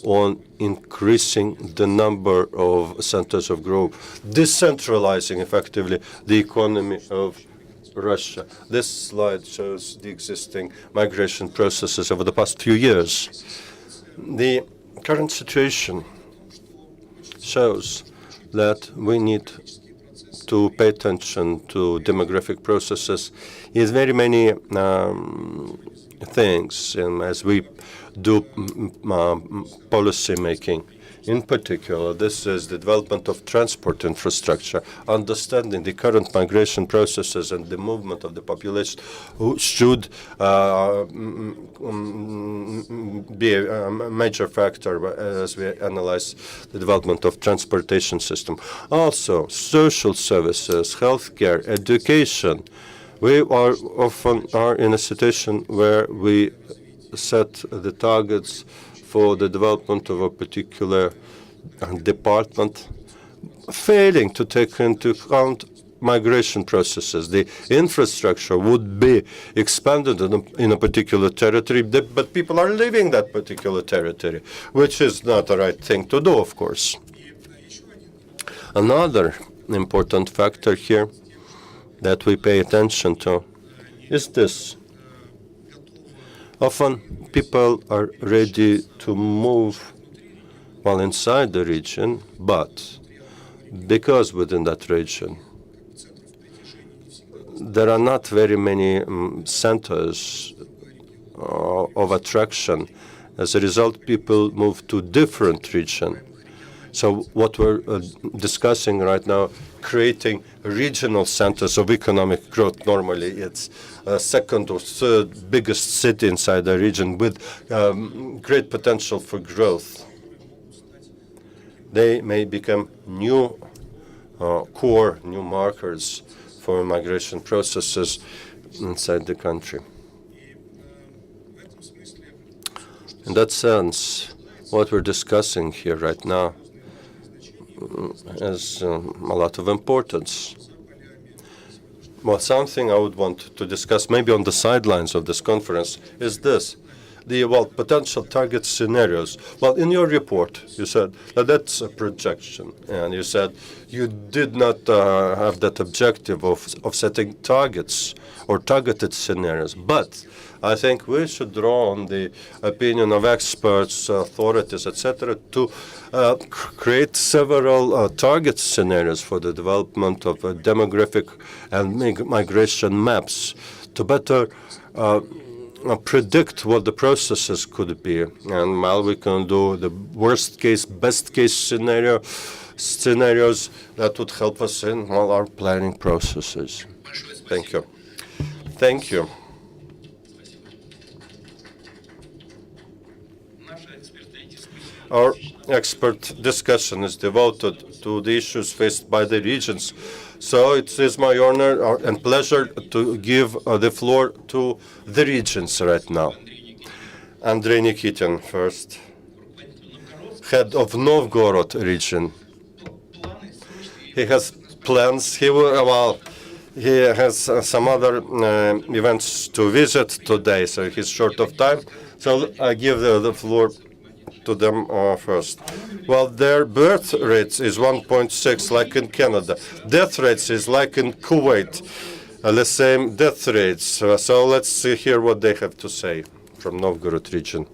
on increasing the number of centers of growth, decentralizing effectively the economy of Russia. This slide shows the existing migration processes over the past few years. The current situation shows that we need to pay attention to demographic processes in very many things, and as we do policy making. In particular, this is the development of transport infrastructure, understanding the current migration processes and the movement of the population should be a major factor as we analyze the development of transportation system. Also, social services, healthcare, education. We are often in a situation where we set the targets for the development of a particular department, failing to take into account migration processes. The infrastructure would be expanded in a particular territory, but people are leaving that particular territory, which is not the right thing to do, of course. Another important factor here that we pay attention to is this. Often people are ready to move while inside the region, but because within that region there are not very many centers of attraction. As a result, people move to different region. So what we're discussing right now, creating regional centers of economic growth. Normally, it's a second or third biggest city inside the region with great potential for growth. They may become new core, new markers for migration processes inside the country. In that sense, what we're discussing here right now has a lot of importance. Well, something I would want to discuss maybe on the sidelines of this conference is this. The potential target scenarios. Well, in your report, you said that that's a projection, and you said you did not have that objective of setting targets or targeted scenarios. But I think we should draw on the opinion of experts, authorities, etc., to create several target scenarios for the development of demographic and migration maps to better predict what the processes could be, and while we can do the worst case, best case scenarios that would help us in all our planning processes. Thank you. Thank you. Our expert discussion is devoted to the issues faced by the regions. So it is my honor and pleasure to give the floor to the regions right now. Andrei Nikitin first, head of Novgorod region. He has plans. He has some other events to visit today, so he's short of time. So I give the floor to them first. Well, their birth rates is 1.6, like in Canada. Death rates is like in Kuwait, the same death rates. So let's hear what they have to say from Novgorod region.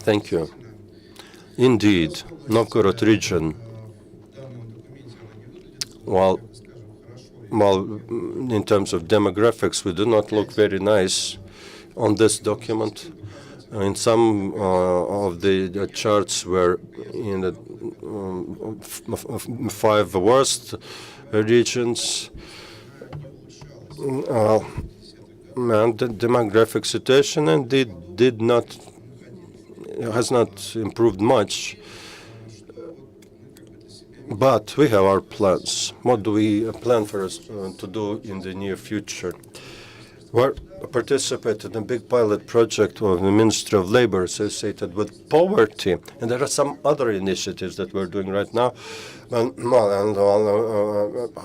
Thank you. Indeed, Novgorod region, while in terms of demographics, we do not look very nice on this document. In some of the charts were in the 5 worst regions. And the demographic situation indeed has not improved much. But we have our plans. What do we plan for us to do in the near future? We participated in a big pilot project of the Ministry of Labor associated with poverty, and there are some other initiatives that we're doing right now, and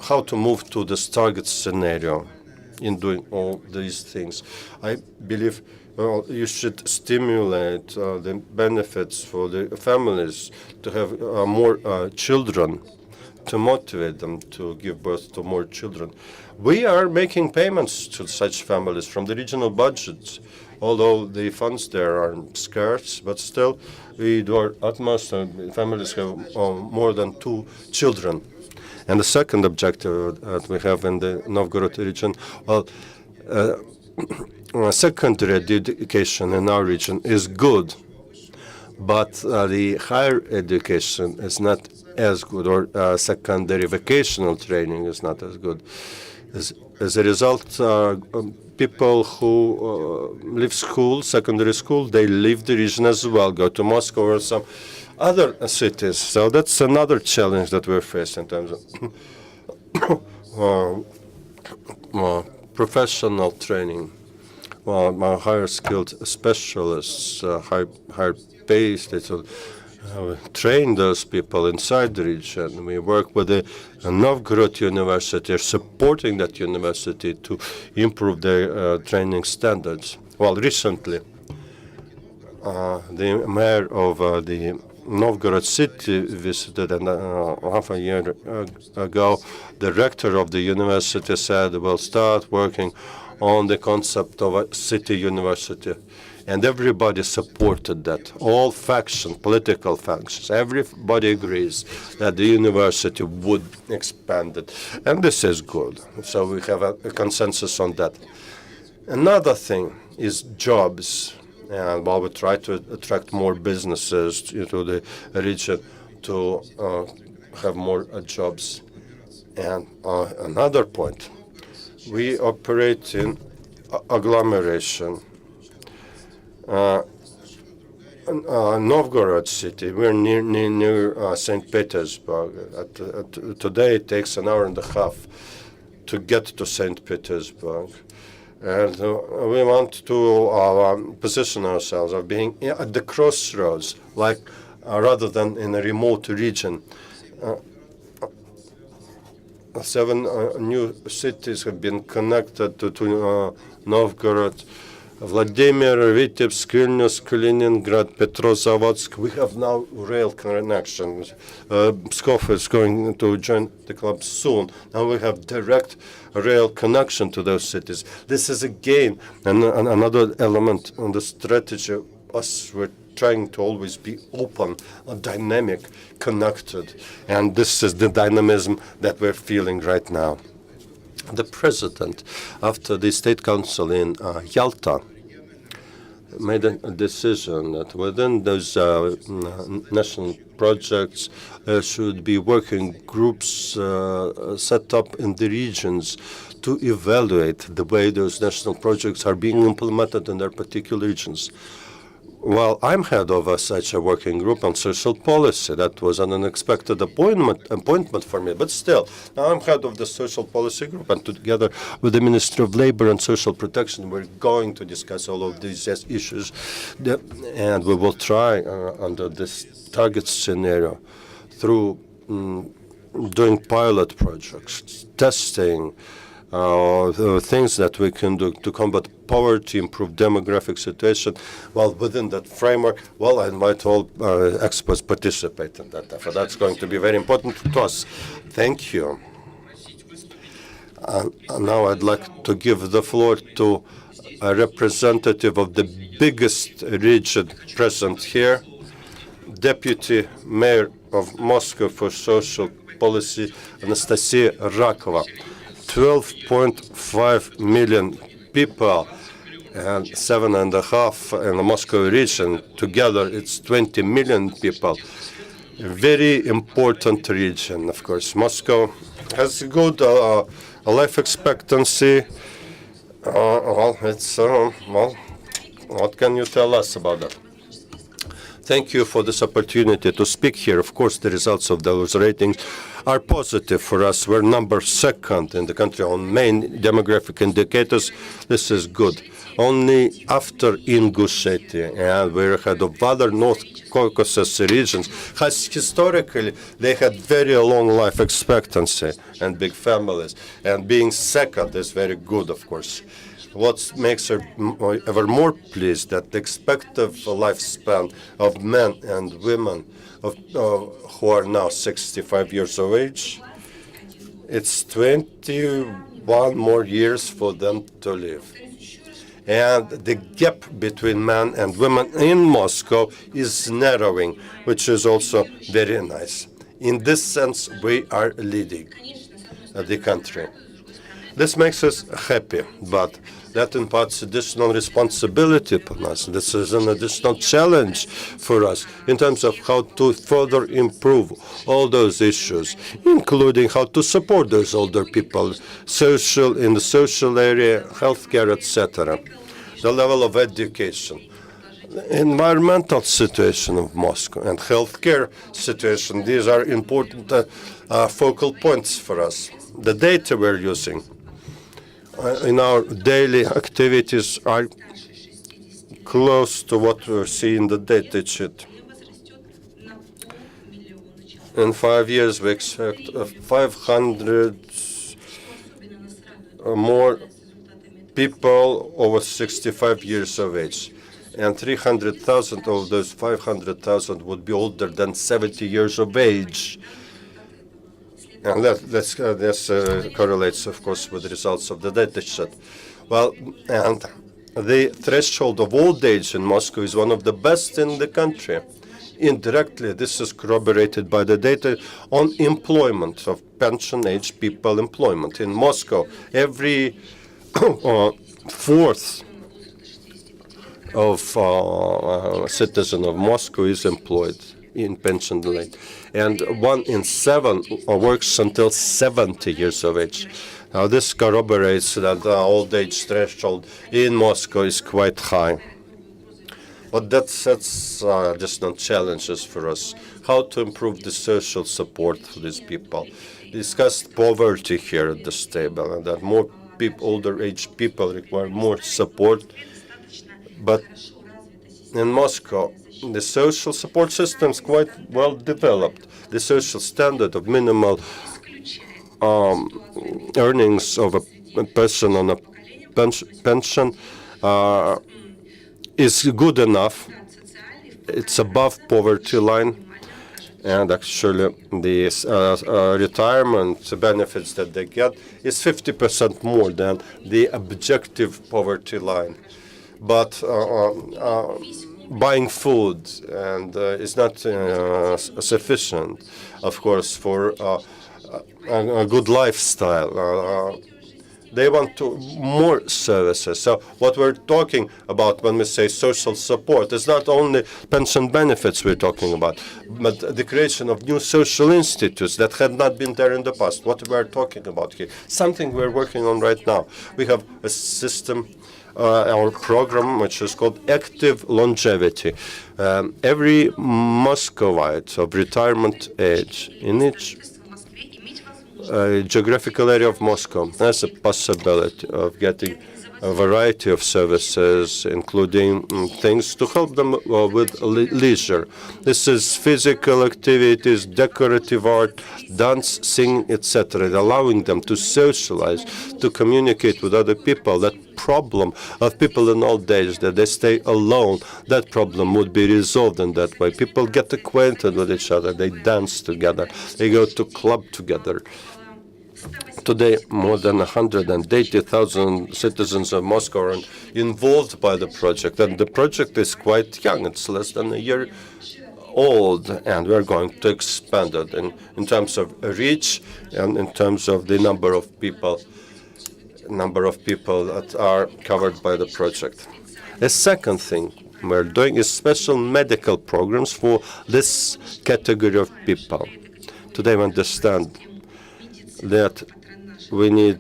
how to move to this target scenario in doing all these things. I believe you should stimulate the benefits for the families to have more children, to motivate them to give birth to more children. We are making payments to such families from the regional budgets, although the funds there are scarce, but still we do our utmost. Families have more than 2 children. And the second objective that we have in the Novgorod region, secondary education in our region is good, but the higher education is not as good, or secondary vocational training is not as good. As a result, people who leave school, secondary school, they leave the region as well, go to Moscow or some other cities. So that's another challenge that we're facing in terms of professional training, higher skilled specialists, higher pace. Train those people inside the region. We work with the Novgorod University, supporting that university to improve their training standards. Well, recently, the mayor of the Novgorod city visited, and half a year ago, the rector of the university said we'll start working on the concept of a city university. And everybody supported that. All factions, political factions, everybody agrees that the university would expand it. And this is good. So we have a consensus on that. Another thing is jobs. And while we try to attract more businesses to the region to have more jobs. And another point, we operate in agglomeration. Novgorod city, we're near St. Petersburg. Today it takes an hour and a half to get to St. Petersburg. And we want to position ourselves of being at the crossroads, like rather than in a remote region. 7 new cities have been connected to Novgorod. Vladimir, Vitebsk, Vilnius, Kaliningrad, Petrozavodsk. We have now rail connections. Pskov is going to join the club soon. Now we have direct rail connection to those cities. This is a gain. And another element on the strategy, we're trying to always be open, dynamic, connected. And this is the dynamism that we're feeling right now. The president, after the State Council in Yalta, made a decision that within those national projects should be working groups set up in the regions to evaluate the way those national projects are being implemented in their particular regions. Well, I'm head of such a working group on social policy. That was an unexpected appointment for me. But still, now I'm head of the social policy group, and together with the Ministry of Labor and Social Protection, we're going to discuss all of these issues, and we will try under this target scenario through doing pilot projects, testing, things that we can do to combat poverty, improve demographic situation. Well, within that framework, well, I invite all experts participate in that effort. That's going to be very important to us. Thank you. Now I'd like to give the floor to a representative of the biggest region present here, Deputy Mayor of Moscow for Social Policy, Anastasia Rakova. 12.5 million people and 7.5 in the Moscow region. Together, it's 20 million people. A very important region, of course. Moscow has a good life expectancy. Well, what can you tell us about that? Thank you for this opportunity to speak here. Of course, the results of those ratings are positive for us. We're number 2nd in the country on main demographic indicators. This is good. Only after Ingushetia, and we're ahead of other North Caucasus regions. Historically, they had very long life expectancy and big families. And being 2nd is very good, of course. What makes her ever more pleased that the expected lifespan of men and women who are now 65 years of age, it's 21 more years for them to live. And the gap between men and women in Moscow is narrowing, which is also very nice. In this sense, we are leading the country. This makes us happy, but that imparts additional responsibility upon us. This is an additional challenge for us in terms of how to further improve all those issues, including how to support those older people, in the social area, healthcare, etc. The level of education, the environmental situation of Moscow, and healthcare situation. These are important focal points for us. The data we're using in our daily activities are close to what we see in the data sheet. In 5 years, we expect 500 more people over 65 years of age. and 300,000 of those 500,000 would be older than 70 years of age. And this correlates, of course, with the results of the data set. Well, and the threshold of old age in Moscow is one of the best in the country. Indirectly, this is corroborated by the data on employment of pension-age people employment. In Moscow, every fourth of citizen of Moscow is employed in pension late, and 1 in 7 works until 70 years of age. Now, this corroborates that the old age threshold in Moscow is quite high. But that sets additional challenges for us. How to improve the social support for these people. Discussed poverty here at this table, and that more older age people require more support. But in Moscow, the social support system is quite well developed. The social standard of minimal earnings of a person on a pension is good enough. It's above poverty line, and actually the retirement benefits that they get is 50% more than the objective poverty line. But buying food and is not sufficient, of course, for a good lifestyle. They want more services. So what we're talking about when we say social support is not only pension benefits we're talking about, but the creation of new social institutes that had not been there in the past. What we're talking about here, something we're working on right now. We have a system, our program, which is called Active Longevity. Every Muscovite of retirement age in each geographical area of Moscow has a possibility of getting a variety of services, including things to help them with leisure. This is physical activities, decorative art, dance, singing, etc., allowing them to socialize, to communicate with other people. That problem of people in old age, that they stay alone, that problem would be resolved in that way. People get acquainted with each other, they dance together, they go to club together. Today, more than 180,000 citizens of Moscow are involved by the project, and the project is quite young. It's less than a year old, and we're going to expand it in terms of reach and in terms of the number of people that are covered by the project. The second thing we're doing is special medical programs for this category of people. Today, we understand that we need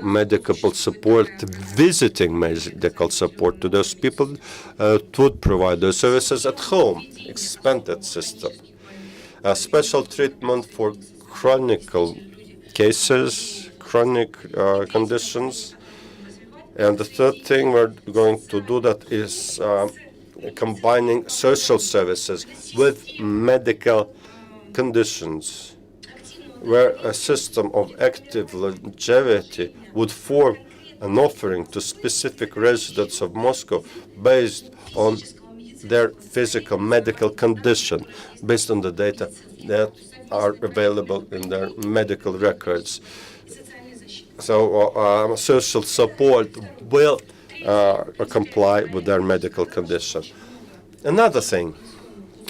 medical support, visiting medical support to those people would provide those services at home, expanded system. A special treatment for chronic cases, chronic conditions. And the third thing we're going to do that is combining social services with medical conditions, where a system of active longevity would form an offering to specific residents of Moscow based on their physical medical condition, based on the data that are available in their medical records. So social support will comply with their medical condition. Another thing,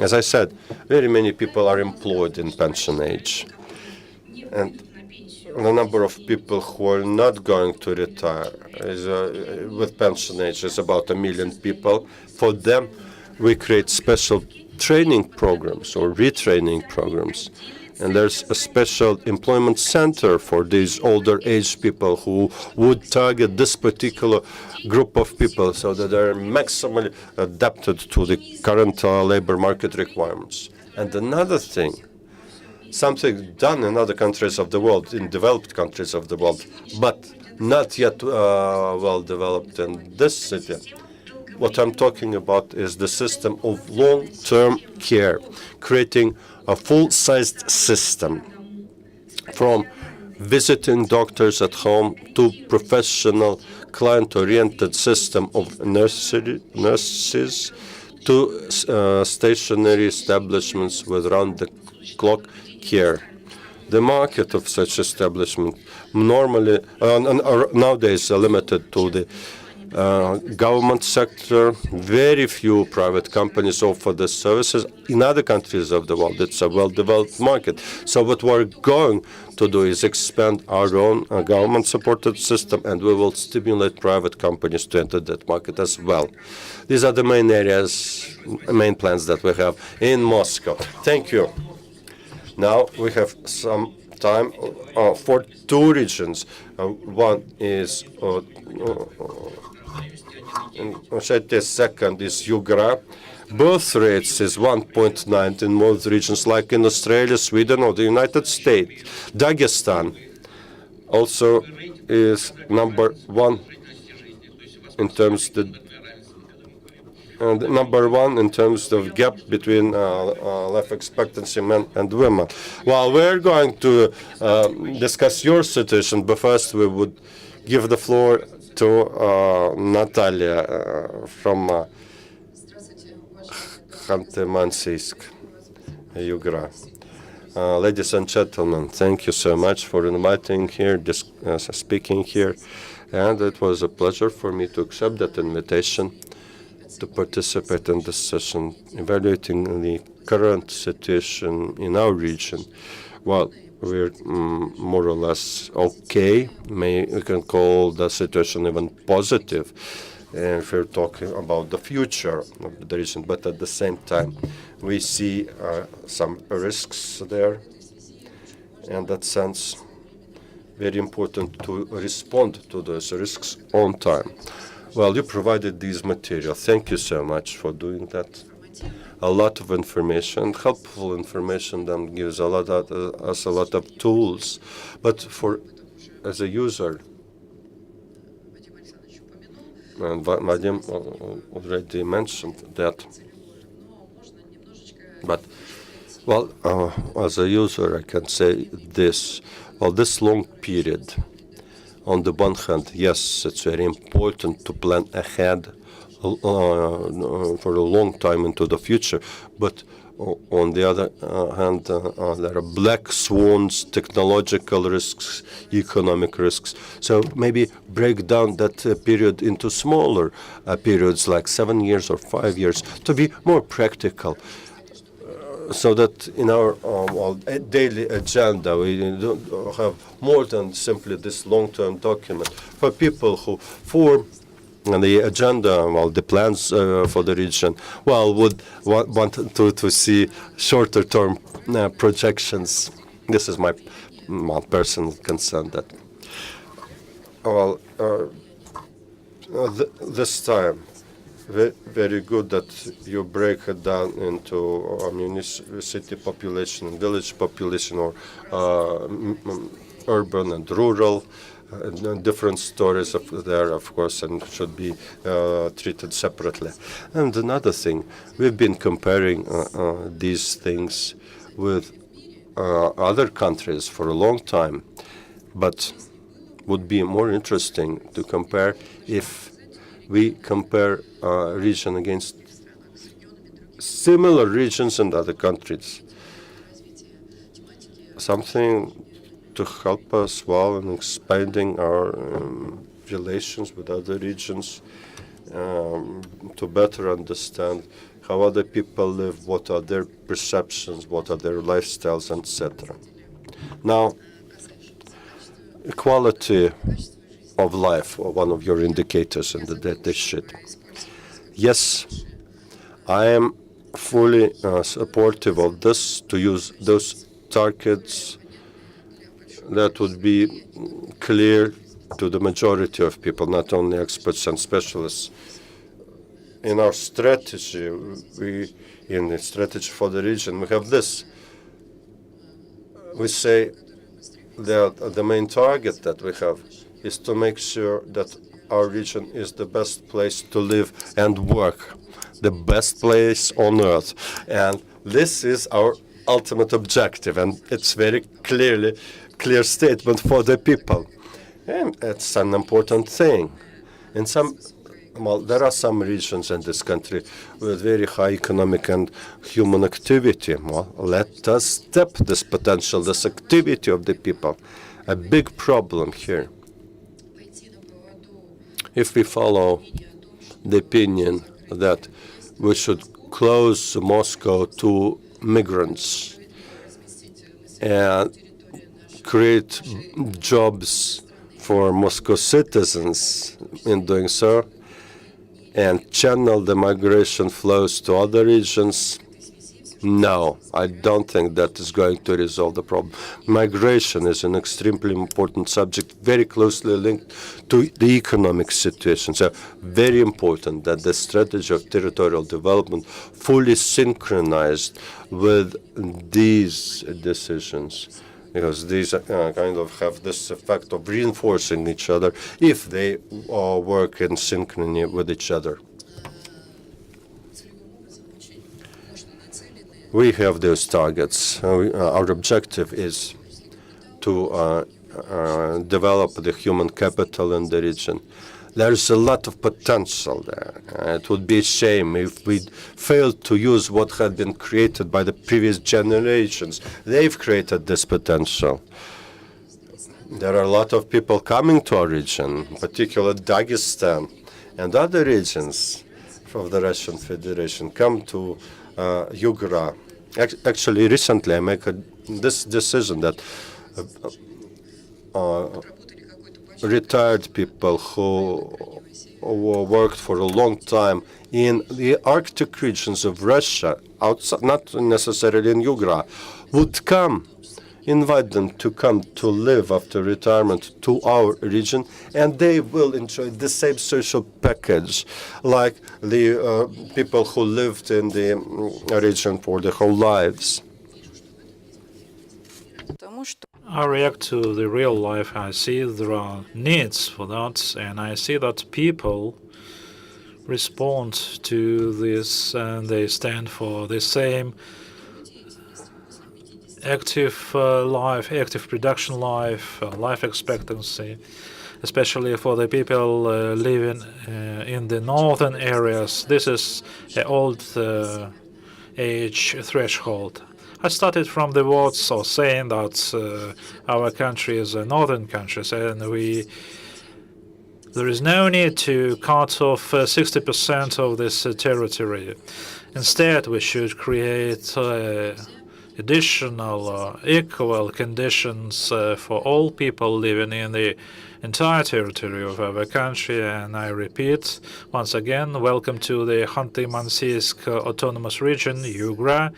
as I said, very many people are employed in pension age. And the number of people who are not going to retire is, with pension age is about 1 million people. For them, we create special training programs or retraining programs. And there's a special employment center for these older age people who would target this particular group of people so that they're maximally adapted to the current labor market requirements. And another thing, something done in other countries of the world, in developed countries of the world, but not yet well developed in this city. What I'm talking about is the system of long-term care, creating a full-sized system from visiting doctors at home, to professional, client-oriented system of nurses, to stationary establishments with round-the-clock care. The market of such establishment normally nowadays are limited to the government sector. Very few private companies offer the services. In other countries of the world, it's a well-developed market. So what we're going to do is expand our own government-supported system, and we will stimulate private companies to enter that market as well. These are the main areas, main plans that we have in Moscow. Thank you. Now we have some time for two regions. One is second is Yugra. Birth rates is 1.9 in most regions, like in Australia, Sweden, or the United States. Dagestan also is number one in terms of gap between life expectancy men and women. Well, we're going to discuss your situation, but first we would give the floor to Natalia from Khanty-Mansiysk, Yugra. Ladies and gentlemen, thank you so much for inviting here, speaking here, and it was a pleasure for me to accept that invitation to participate in this session, evaluating the current situation in our region. Well, we're more or less okay. We can call the situation even positive if we're talking about the future of the region. But at the same time, we see some risks there. In that sense, very important to respond to those risks on time. Well, you provided these materials. Thank you so much for doing that. A lot of information, helpful information that gives us a lot of tools. But as a user, and Vadim already mentioned that. But, well, as a user, I can say this. Well, this long period, on the one hand, yes, it's very important to plan ahead for a long time into the future. But on the other hand, there are black swans, technological risks, economic risks. So maybe break down that period into smaller periods, like 7 years or 5 years, to be more practical. So that in our daily agenda, we don't have more than simply this long-term document. For people who form the agenda, the plans for the region, would want to see shorter-term projections. This is my personal concern. That this time, very good that you break it down into city population and village population, or urban and rural. Different stories there, of course, and should be treated separately. And another thing, we've been comparing these things with other countries for a long time, but would be more interesting to compare if we compare region against similar regions in other countries. Something to help us in expanding our relations with other regions, to better understand how other people live, what are their perceptions, what are their lifestyles, etc. Now, equality of life, one of your indicators in the data sheet. Yes, I am fully supportive of this, to use those targets that would be clear to the majority of people, not only experts and specialists. In our strategy, in the strategy for the region, we have this. We say that the main target that we have is to make sure that our region is the best place to live and work, the best place on earth. And this is our ultimate objective, and it's very clearly clear statement for the people. And it's an important thing. There are some regions in this country with very high economic and human activity. Well, let us tap this potential, this activity of the people. A big problem here. If we follow the opinion that we should close Moscow to migrants and create jobs for Moscow citizens in doing so, and channel the migration flows to other regions, no, I don't think that is going to resolve the problem. Migration is an extremely important subject, very closely linked to the economic situation. So very important that the strategy of territorial development fully synchronized with these decisions, because these kind of have this effect of reinforcing each other if they work in synchrony with each other. We have those targets. Our objective is to develop the human capital in the region. There's a lot of potential there. It would be a shame if we failed to use what had been created by the previous generations. They've created this potential. There are a lot of people coming to our region, particularly Dagestan and other regions of the Russian Federation come to Yugra. Actually, recently I made this decision that retired people who worked for a long time in the Arctic regions of Russia, outside, not necessarily in Yugra, would come, invite them to come to live after retirement to our region, and they will enjoy the same social package like the people who lived in the region for their whole lives. I react to the real life. I see there are needs for that, and I see that people respond to this, and they stand for the same active life, active production life, life expectancy, especially for the people living in the northern areas. This is an old age threshold. I started from the words of saying that our country is a northern country, and there is no need to cut off 60% of this territory. Instead, we should create additional equal conditions for all people living in the entire territory of our country. And I repeat once again, welcome to the Khanty-Mansiysk Autonomous Region, Yugra.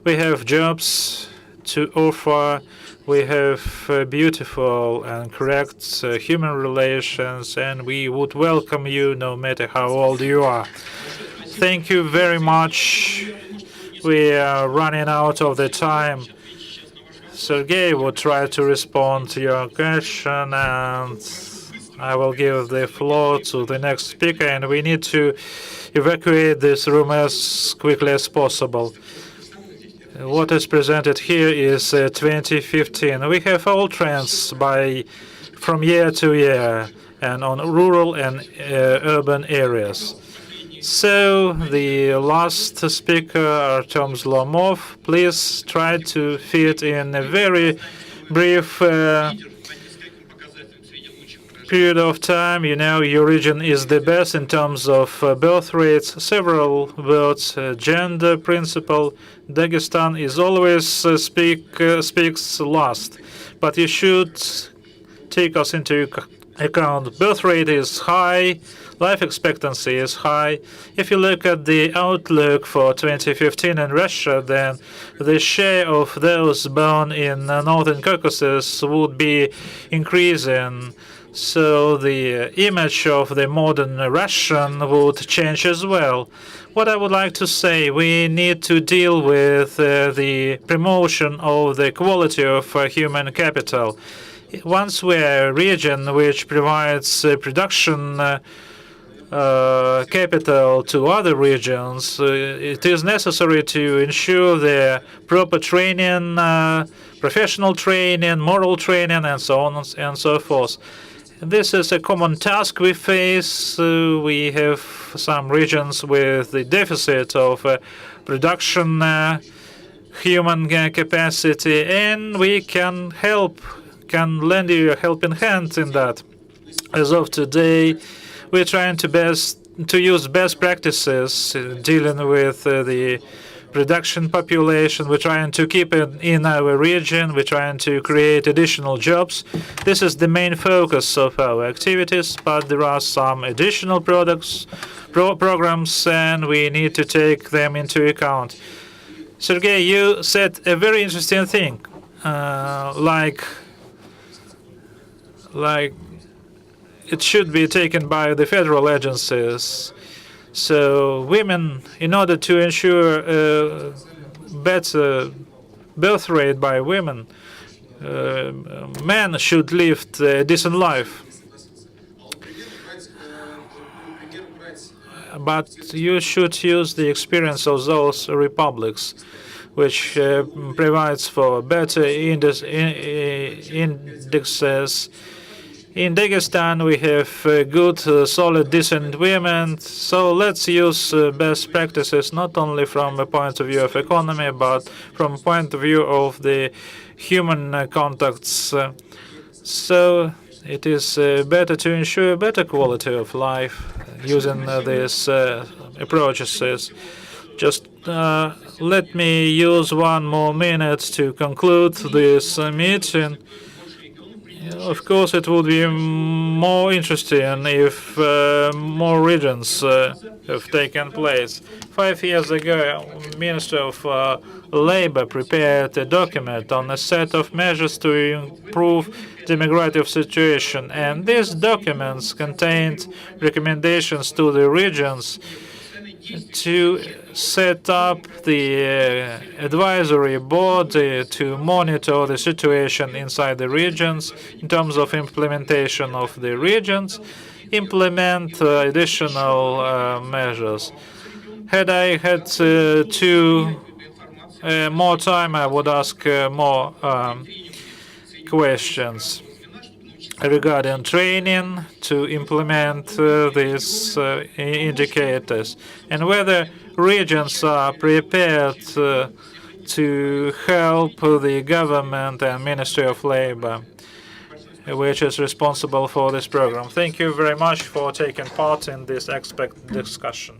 We have jobs to offer. We have beautiful and correct human relations, and we would welcome you no matter how old you are. Thank you very much. We are running out of the time. Sergei will try to respond to your question, and I will give the floor to the next speaker, and we need to evacuate this room as quickly as possible. What is presented here is 2015. We have all trends from year to year and on rural and urban areas. So the last speaker, Artem Zlomov, please try to fit in a very brief period of time. You know, your region is the best in terms of birth rates, several words, gender principle. Dagestan is always speaks last, but you should take us into account. Birth rate is high, life expectancy is high. If you look at the outlook for 2015 in Russia, then the share of those born in Northern Caucasus would be increasing. So the image of the modern Russian would change as well. What I would like to say, we need to deal with the promotion of the quality of human capital. Once we're a region which provides production capital to other regions, it is necessary to ensure their proper training, professional training, moral training, and so on and so forth. This is a common task we face. We have some regions with the deficit of production human capacity, and we can lend you a helping hand in that. As of today, we're trying to use best practices dealing with the production population. We're trying to keep it in our region. We're trying to create additional jobs. This is the main focus of our activities, but there are some additional programs, and we need to take them into account. Sergey, you said a very interesting thing, like it should be taken by the federal agencies. So women, in order to ensure a better birth rate by women, men should live a decent life. But you should use the experience of those republics, which provides for better indexes. In Dagestan, we have good, solid, decent women. So let's use best practices not only from a point of view of economy, but from a point of view of the human contacts. So it is better to ensure better quality of life using these approaches. Just let me use 1 more minute to conclude this meeting. Of course, it would be more interesting if more regions have taken place. 5 years ago, Minister of Labor prepared a document on a set of measures to improve demographic situation, and these documents contained recommendations to the regions to set up the advisory board to monitor the situation inside the regions in terms of implementation of the regions, implement additional measures. Had I had more time, I would ask more questions regarding training to implement these indicators, and whether regions are prepared to help the government and Ministry of Labor, which is responsible for this program. Thank you very much for taking part in this expert discussion.